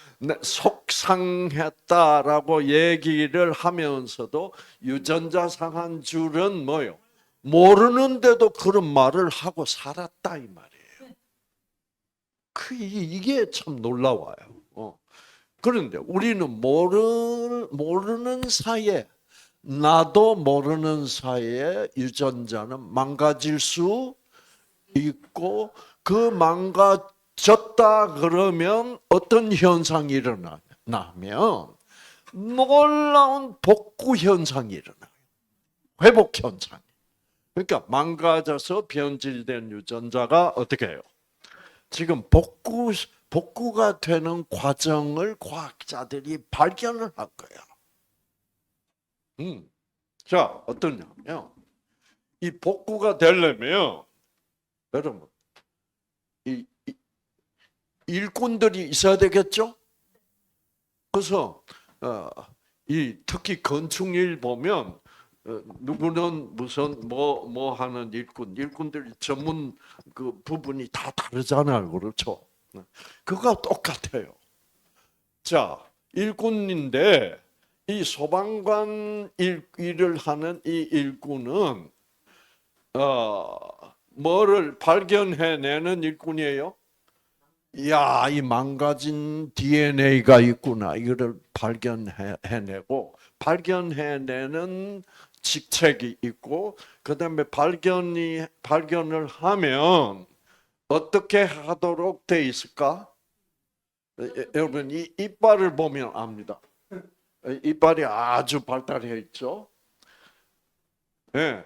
속상했다라고 얘기를 하면서도 유전자 상한 줄은 뭐요? 모르는데도 그런 말을 하고 살았다 이 말이에요. 이게 참 놀라워요. 그런데 우리는 모르는 사이에 나도 모르는 사이에 유전자는 망가질 수 있고 그 망가졌다 그러면 어떤 현상이 일어나냐면 놀라운 복구 현상이 일어나요. 회복 현상. 그러니까 망가져서 변질된 유전자가 어떻게 해요? 지금 복구가 되는 과정을 과학자들이 발견을 한 거야. 자, 어떠냐면 이 복구가 되려면 여러분 이 일꾼들이 있어야 되겠죠? 그래서 특히 건축일 보면 누구는 무슨 뭐 하는 일꾼들 전문 그 부분이 다 다르잖아요, 그렇죠? 그거 똑같아요. 자, 일꾼인데 이 소방관 일을 하는 이 일꾼은 뭐를 발견해내는 일꾼이에요? 야, 이 망가진 DNA가 있구나. 이거를 발견해내고 발견해내는 직책이 있고 그다음에 발견을 하면 어떻게 하도록 돼 있을까? 여러분 이 이빨을 보면 압니다. 이빨이 아주 발달해 있죠. 네.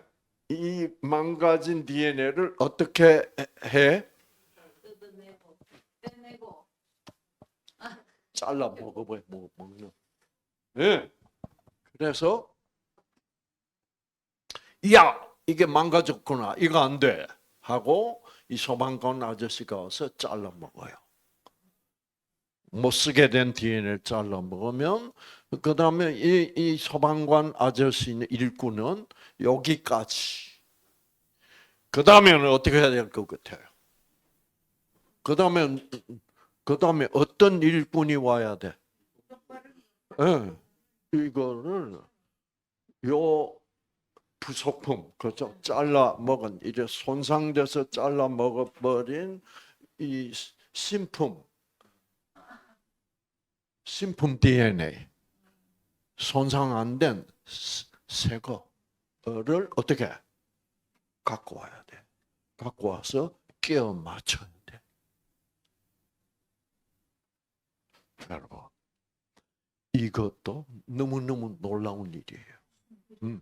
이 망가진 DNA를 어떻게 해? 잘라 먹어봐요. 먹는. 네. 그래서 야 이게 망가졌구나. 이거 안 돼. 하고 이 소방관 아저씨가 와서 잘라 먹어요. 못 쓰게 된 DNA를 잘라 먹으면 그 다음에 이 소방관 아저씨는 일꾼은 여기까지. 그 다음에는 어떻게 해야 될 것 같아요? 그 다음에 어떤 일꾼이 와야 돼? 네, 이거를 요 부속품, 그죠? 잘라 먹은 이제 손상돼서 잘라 먹어버린 이 신품 DNA 손상 안 된 새 거를 어떻게 갖고 와야 돼? 갖고 와서 끼워 맞춰야 돼. 여러분, 이것도 너무너무 놀라운 일이에요.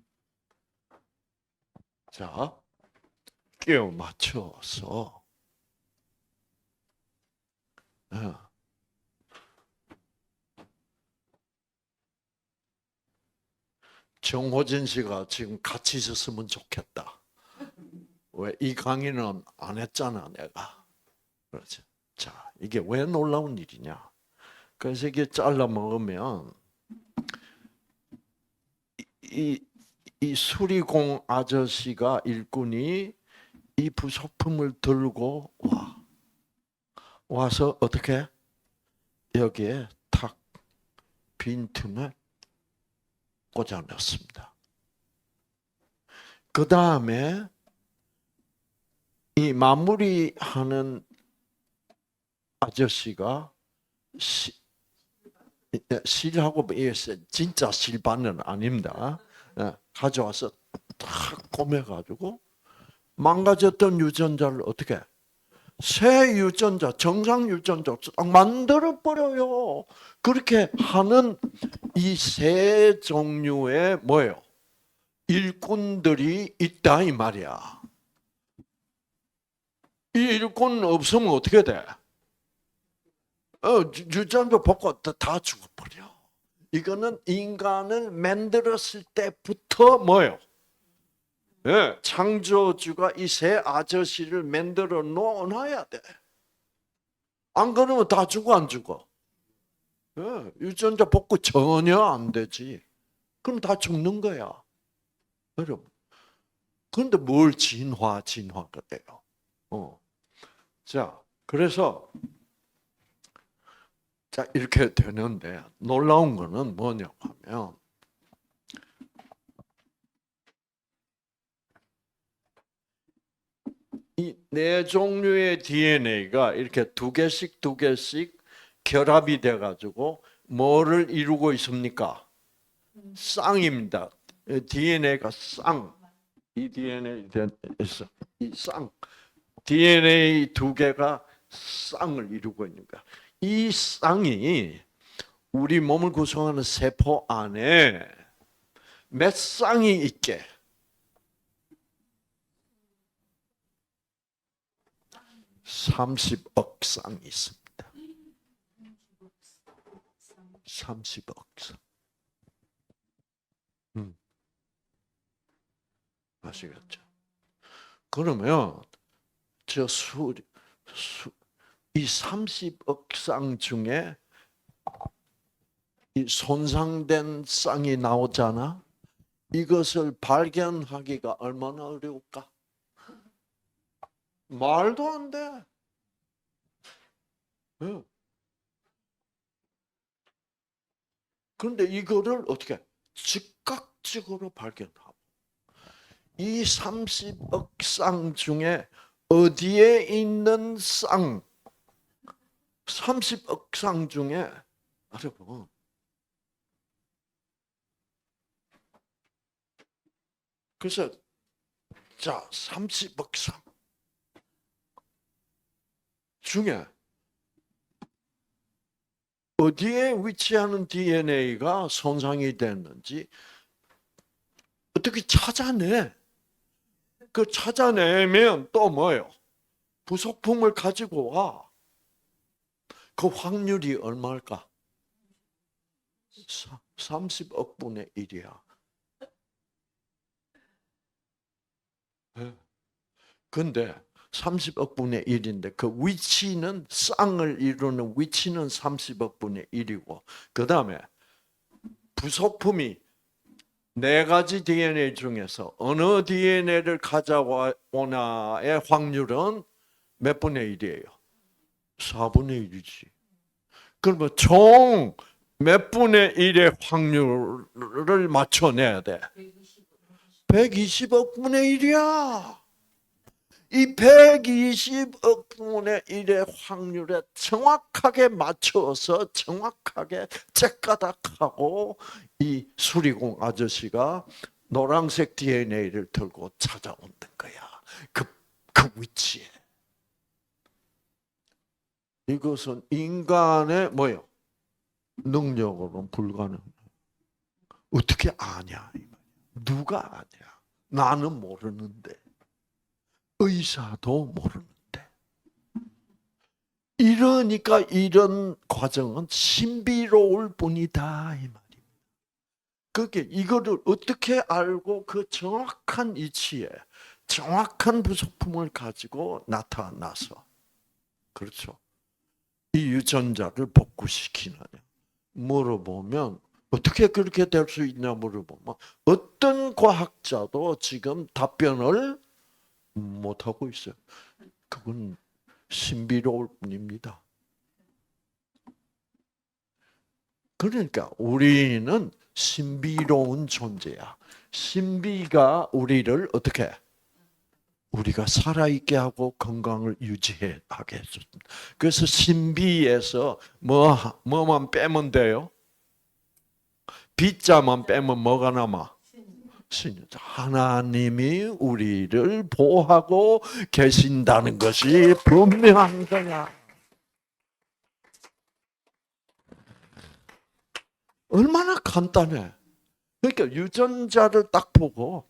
자, 끼워 맞춰서 정호진 씨가 지금 같이 있었으면 좋겠다. 왜 이 강의는 안 했잖아, 내가. 그렇지. 자, 이게 왜 놀라운 일이냐? 그래서 이게 잘라 먹으면 이 수리공 아저씨가 일꾼이 이 부속품을 들고 와서 어떻게 여기에 탁 빈틈에 꽂아 넣습니다. 그 다음에 이 마무리하는 아저씨가 실하고 진짜 실반은 아닙니다. 가져와서 탁 꼬매가지고 망가졌던 유전자를 어떻게 새 유전자, 정상 유전자 딱 만들어 버려요. 그렇게 하는 이 세 종류의 뭐예요? 일꾼들이 있다 이 말이야. 이 일꾼 없으면 어떻게 돼? 유전자 벗고 다 죽어버려. 이거는 인간을 만들었을 때부터 뭐예요? 예, 창조주가 이 새 아저씨를 만들어 놓아야 돼. 안 그러면 다 죽어 안 죽어? 예, 유전자 복구 전혀 안 되지. 그럼 다 죽는 거야. 여러분. 그런데 뭘 진화가 돼요? 자, 그래서 자 이렇게 되는데 놀라운 거는 뭐냐고 하면 이 네 종류의 DNA가 이렇게 두 개씩 결합이 돼 가지고 뭐를 이루고 있습니까? 쌍입니다. DNA가 쌍. 이 DNA에서 이 쌍. DNA 두 개가 쌍을 이루고 있는 거야. 이 쌍이 우리 몸을 구성하는 세포 안에 몇 쌍이 있게? 30억 쌍이 있습니다. 30억 쌍. 아시겠죠? 그러면 이 30억 쌍 중에 이 손상된 쌍이 나오잖아. 이것을 발견하기가 얼마나 어려울까? 말도 안 돼. 그런데 이거를 어떻게 즉각적으로 발견하고 이 30억 쌍 중에 어디에 있는 쌍 30억 쌍 중에 여러분 그래서 자 30억 쌍 중에 어디에 위치하는 DNA가 손상이 됐는지 어떻게 찾아내? 그 찾아내면 또 뭐예요? 부속품을 가지고 와. 그 확률이 얼마일까? 30억 분의 1이야. 근데 30억 분의 1인데 그 위치는 쌍을 이루는 위치는 30억 분의 1이고 그 다음에 부속품이 네 가지 DNA 중에서 어느 DNA를 가져오나의 확률은 몇 분의 1이에요? 4분의 1이지. 그러면 총 몇 분의 1의 확률을 맞춰내야 돼? 120억 분의 1이야. 이 120억 분의 1의 확률에 정확하게 맞춰서 정확하게 째까닥하고 이 수리공 아저씨가 노란색 DNA를 들고 찾아온다는 거야. 그 위치에. 이것은 인간의 뭐요? 능력으로는 불가능. 어떻게 아냐? 누가 아냐? 나는 모르는데. 의사도 모르는데. 이러니까 이런 과정은 신비로울 뿐이다 이 말입니다. 그게 이거를 어떻게 알고 그 정확한 위치에 정확한 부속품을 가지고 나타나서 그렇죠. 이 유전자를 복구시키느냐 물어보면 어떻게 그렇게 될 수 있냐 물어보면 어떤 과학자도 지금 답변을 못 하고 있어요. 그건 신비로울 뿐입니다. 그러니까 우리는 신비로운 존재야. 신비가 우리를 어떻게 우리가 살아있게 하고 건강을 유지하게 해줍니다. 그래서 신비에서 뭐만 빼면 돼요? B자만 빼면 뭐가 남아? 하나님이 우리를 보호하고 계신다는 것이 분명한 거야. 얼마나 간단해. 그러니까 유전자를 딱 보고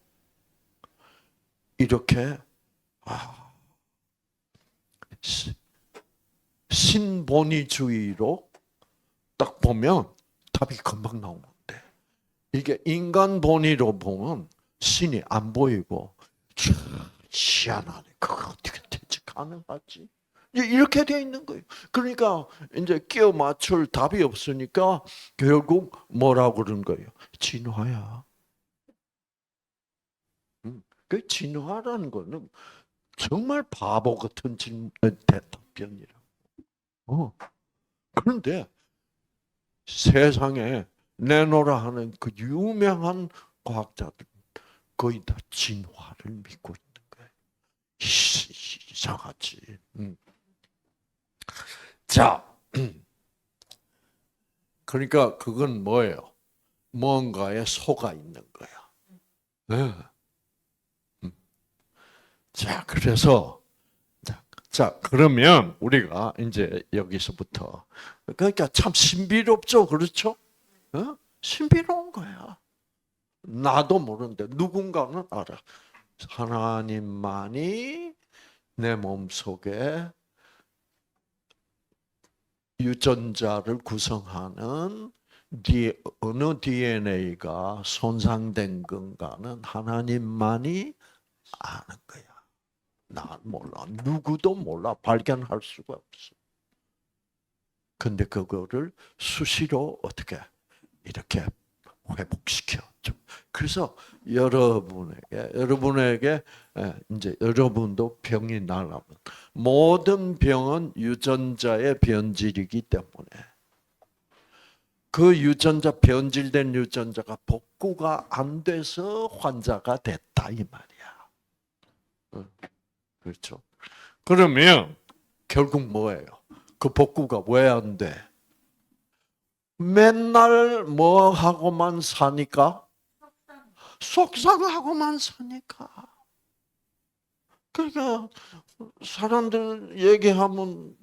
이렇게 신본의주의로 딱 보면 답이 금방 나오는데 이게 인간 본의로 보면 신이 안 보이고 희한하네. 그거 어떻게 대체 가능하지? 이렇게 돼 있는 거예요. 그러니까 이제 끼워 맞출 답이 없으니까 결국 뭐라고 그런 거예요? 진화야. 그 진화라는 거는 정말 바보 같은 대답변이라고. 그런데 세상에 내노라 하는 그 유명한 과학자들 거의 다 진화를 믿고 있는 거예요. 이상하지. 자, 그러니까 그건 뭐예요? 뭔가에 속아 있는 거야. 네. 자, 그래서 그러면 우리가 이제 여기서부터 그러니까 참 신비롭죠, 그렇죠? 신비로운 거야. 나도 모르는데 누군가는 알아. 하나님만이 내 몸속에 유전자를 구성하는 어느 DNA가 손상된 건가는 하나님만이 아는 거야. 난 몰라. 누구도 몰라. 발견할 수가 없어. 근데 그거를 수시로 어떻게 이렇게 회복시켜 줘. 그래서 여러분에게 이제 여러분도 병이 나려면 모든 병은 유전자의 변질이기 때문에 그 유전자 변질된 유전자가 복구가 안 돼서 환자가 됐다 이 말이야. 그렇죠. 그러면 결국 뭐예요? 그 복구가 왜 안 돼? 맨날 뭐 하고만 사니까? 속상하고만 사니까. 그러니까 사람들 얘기하면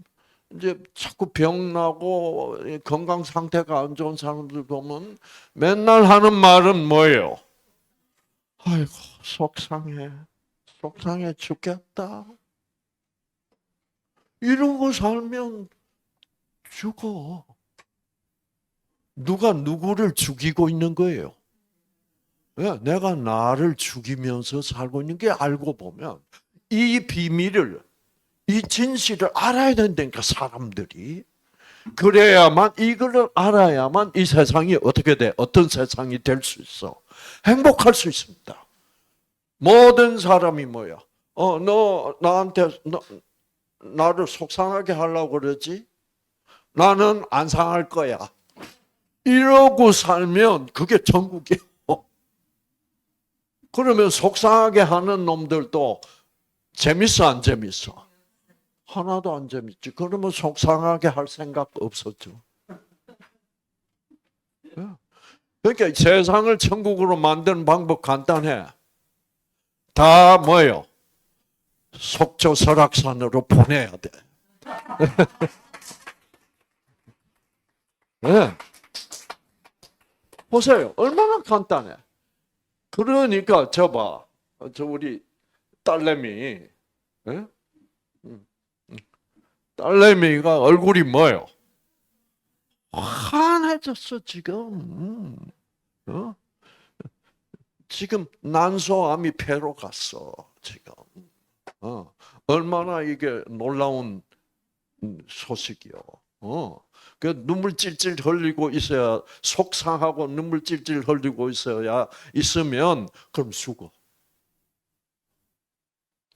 이제 자꾸 병나고 건강 상태가 안 좋은 사람들 보면 맨날 하는 말은 뭐예요? 아이고 속상해. 속상해 죽겠다. 이러고 살면 죽어. 누가 누구를 죽이고 있는 거예요? 내가 나를 죽이면서 살고 있는 게 알고 보면 이 비밀을 이 진실을 알아야 된다니까, 사람들이. 그래야만, 이거를 알아야만 이 세상이 어떻게 돼? 어떤 세상이 될 수 있어? 행복할 수 있습니다. 모든 사람이 뭐야? 너 나한테 나를 속상하게 하려고 그러지? 나는 안 상할 거야. 이러고 살면 그게 천국이에요. 그러면 속상하게 하는 놈들도 재밌어, 안 재밌어? 하나도 안 재밌지. 그러면 속상하게 할 생각 없었죠. 그러니까 세상을 천국으로 만드는 방법 간단해. 다 뭐예요? 속초 설악산으로 보내야 돼. 네. 보세요. 얼마나 간단해. 그러니까 저 우리 딸내미, 네? 딸내미가 얼굴이 뭐예요? 환해졌어 지금. 어? 지금 난소암이 폐로 갔어 지금. 얼마나 이게 놀라운 소식이요. 그 눈물 찔찔 흘리고 있어야, 속상하고 눈물 찔찔 흘리고 있으면 그럼 죽어.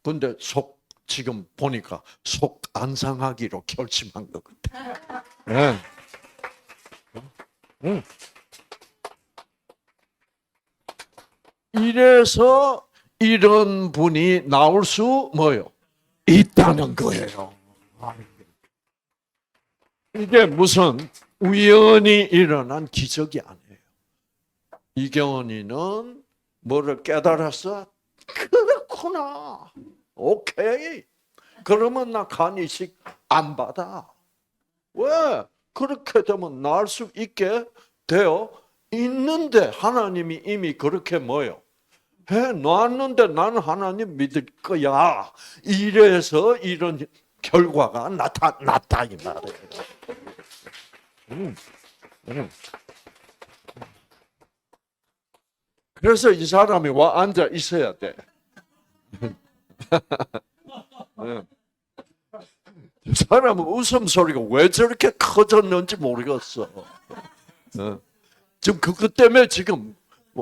근데 지금 보니까 속 안 상하기로 결심한 것 같아. 네. 이래서 이런 분이 나올 수 뭐요? 있다는 거예요. 이게 무슨 우연히 일어난 기적이 아니에요. 이경원이는 뭐를 깨달았어? 그렇구나. 오케이. 그러면 나 간이식 안 받아. 왜? 그렇게 되면 나을 수 있게 되어 있는데 하나님이 이미 그렇게 뭐요? 해 놨는데 나는 하나님 믿을 거야. 이래서 이런 결과가 나타났다 이 말이에요. 그래서 이 사람이 와 앉아 있어야 돼. 이 사람은 웃음소리가 왜 저렇게 커졌는지 모르겠어. 지금 그것 때문에 지금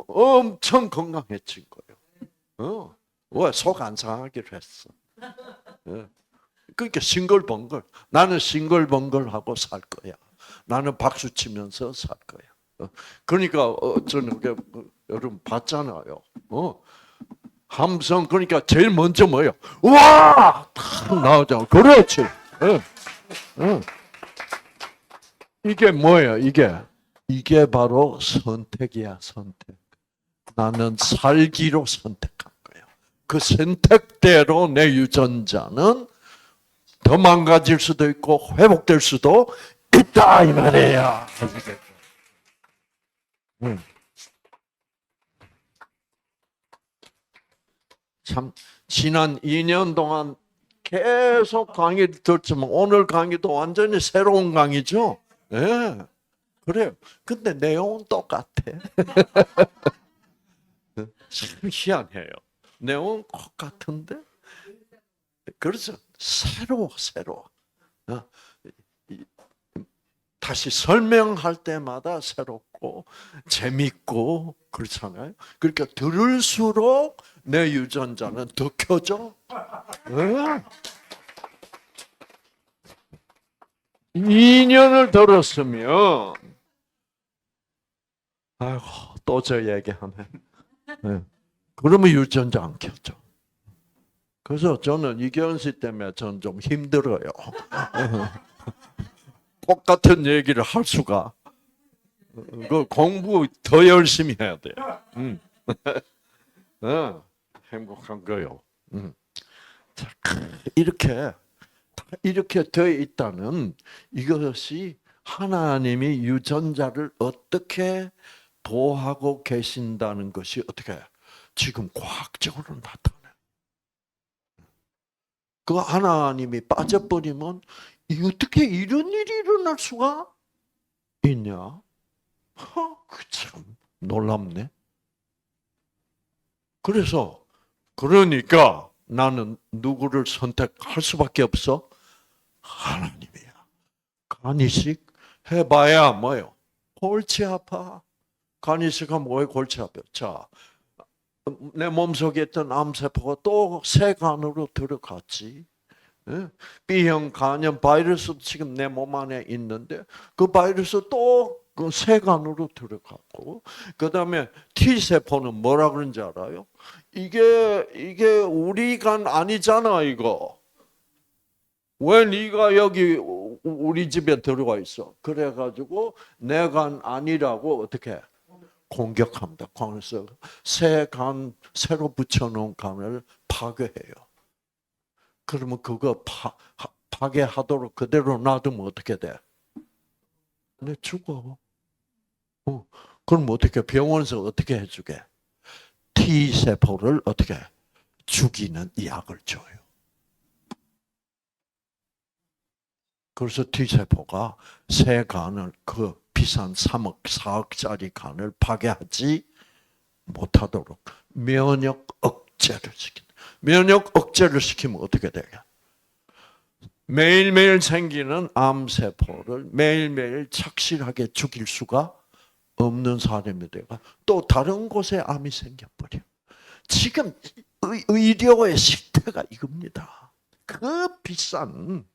엄청 건강해진 거예요. 왜? 속 안 상하기로 했어. 그러니까 싱글벙글. 나는 싱글벙글하고 살 거야. 나는 박수 치면서 살 거야. 그러니까 저는 여러분 봤잖아요. 함성, 그러니까 제일 먼저 뭐예요? 와! 탁 나오잖아. 그렇지. 이게 뭐예요? 이게 바로 선택이야, 선택. 나는 살기로 선택한 거예요. 그 선택대로 내 유전자는 더 망가질 수도 있고 회복될 수도 있다 이 말이에요. 참 지난 2년 동안 계속 강의를 듣지만 오늘 강의도 완전히 새로운 강의죠. 예, 네, 그래요. 근데 내용은 똑같아. 참 희한해요. 내용은 똑같은데, 그래서 새로워. 다시 설명할 때마다 새롭고 재밌고 그렇잖아요. 그러니까 들을수록 내 유전자는 더 켜져. 2년을 들었으면, 아이고 또 저 얘기하네. 그러면 유전자 안 켜져. 그래서 저는 이경원 씨 때문에 저는 좀 힘들어요. 똑같은 얘기를 할 수가. 그 공부 더 열심히 해야 돼. 행복한 거요. 자, 이렇게 되어 있다는 이것이 하나님이 유전자를 어떻게 보호하고 계신다는 것이 어떻게 지금 과학적으로 나타나요. 그 하나님이 빠져버리면 어떻게 이런 일이 일어날 수가 있냐? 참 놀랍네. 그러니까 나는 누구를 선택할 수밖에 없어? 하나님이야. 간이식 해봐야 뭐요? 골치 아파. 간이식하면 왜 골치 아파? 자, 내 몸속에 있던 암세포가 또 새 간으로 들어갔지. 예? B형 간염 바이러스 지금 내 몸 안에 있는데 그 바이러스 또 그 새 간으로 들어갔고, 그 다음에 T 세포는 뭐라 그런지 알아요? 이게 우리 간 아니잖아 이거. 왜 네가 여기 우리 집에 들어와 있어? 그래가지고 내 간 아니라고 어떻게 공격합니다. 그래서 새 간 새로 붙여놓은 간을 파괴해요. 그러면 그거 파괴하도록 그대로 놔두면 어떻게 돼? 내 죽어. 그럼 어떻게 병원에서 어떻게 해주게? T 세포를 어떻게 죽이는 약을 줘요. 그래서 T 세포가 새 간을 그 비싼 3억, 4억짜리 간을 파괴하지 못하도록 면역 억제를 시킨다. 면역 억제를 시키면 어떻게 돼요? 매일매일 생기는 암세포를 매일매일 착실하게 죽일 수가 없는 사람이 되가 또 다른 곳에 암이 생겨버려. 지금 의료의 실태가 이겁니다. 그 비싼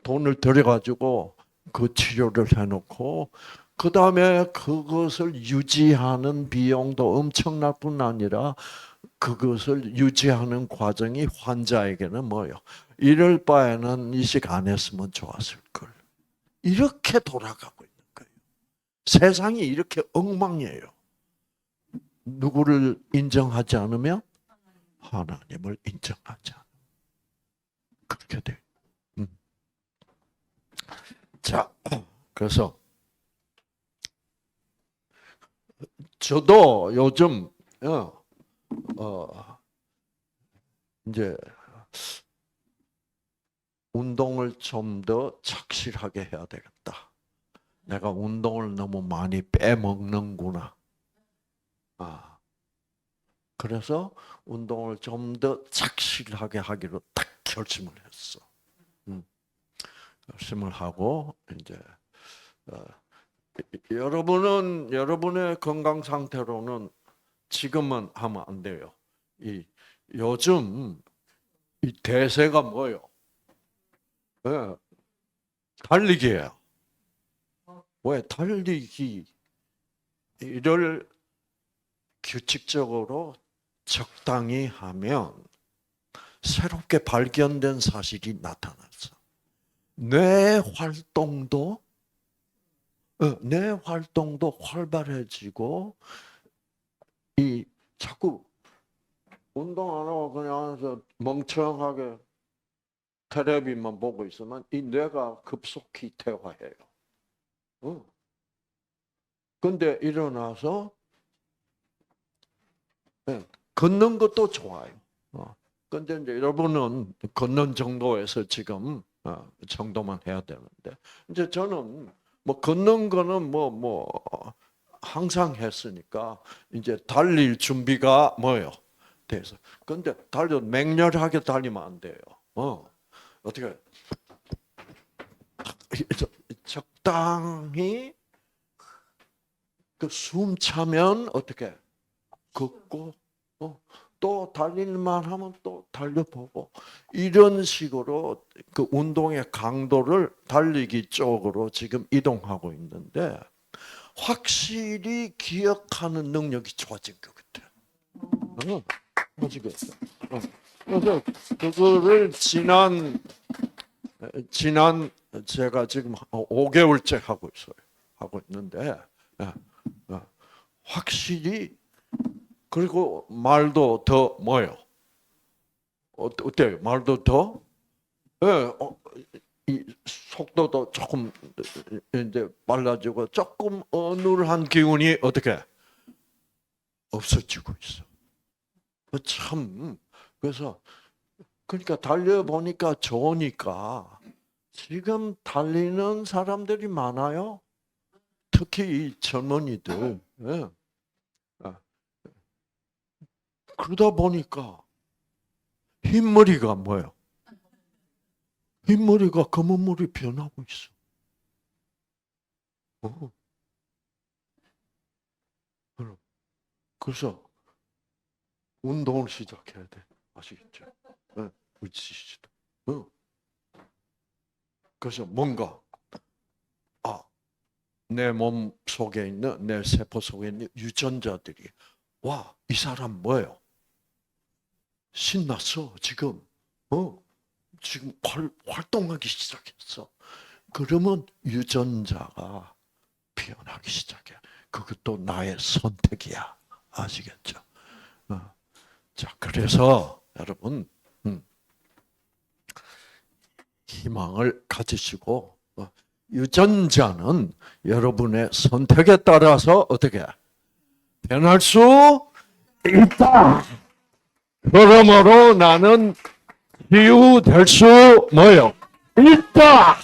돈을 들여가지고 그 치료를 해놓고 그 다음에 그것을 유지하는 비용도 엄청날 뿐 아니라 그것을 유지하는 과정이 환자에게는 뭐요? 이럴 바에는 이식 안 했으면 좋았을 걸. 이렇게 돌아가고 있는 거예요. 세상이 이렇게 엉망이에요. 누구를 인정하지 않으면 하나님을 인정하지 않아. 그렇게 돼요. 자, 그래서 저도 요즘 이제 운동을 좀 더 착실하게 해야 되겠다. 내가 운동을 너무 많이 빼먹는구나. 그래서 운동을 좀 더 착실하게 하기로 딱 결심을 했어. 결심을 하고 이제 여러분은 여러분의 건강 상태로는 지금은 하면 안 돼요. 요즘 이 대세가 뭐예요? 네, 달리기예요. 왜 달리기를 규칙적으로 적당히 하면 새롭게 발견된 사실이 나타났어. 뇌 활동도 활발해지고 자꾸 운동 안 하고 그냥 멍청하게 텔레비만 보고 있으면 이 뇌가 급속히 퇴화해요. 근데 일어나서 걷는 것도 좋아요. 근데 이제 여러분은 걷는 정도에서 지금 정도만 해야 되는데 이제 저는 뭐 걷는 거는 뭐 항상 했으니까 이제 달릴 준비가 뭐예요? 돼서. 근데 맹렬하게 달리면 안 돼요. 어떻게 적당히 그 숨 차면 어떻게 걷고 또 달릴만 하면 또 달려보고 이런 식으로 그 운동의 강도를 달리기 쪽으로 지금 이동하고 있는데 확실히 기억하는 능력이 좋아진 것 같아요. 좋아지겠어. 그래서 그거를 지난 제가 지금 5개월째 하고 있어요. 하고 있는데 확실히 그리고 말도 더 뭐요? 어때요? 말도 더? 예, 이 속도도 조금 이제 빨라지고 조금 어눌한 기운이 어떻게 없어지고 있어. 참 그래서 그러니까 달려 보니까 좋으니까 지금 달리는 사람들이 많아요. 특히 이 젊은이들. 예. 그러다 보니까 흰머리가 뭐예요? 흰머리가 검은 머리 변하고 있어. 그래서 운동을 시작해야 돼. 아시겠죠? 의지시도. 그래서 뭔가 내 몸 속에 있는 내 세포 속에 있는 유전자들이 와, 이 사람 뭐예요? 신났어 지금. 지금 활동하기 시작했어. 그러면 유전자가 피어나기 시작해. 그것도 나의 선택이야. 아시겠죠? 자, 그래서 여러분 희망을 가지시고 유전자는 여러분의 선택에 따라서 어떻게 변할 수 있다. 그러므로 나는 치유될 수 뭐요? 있다.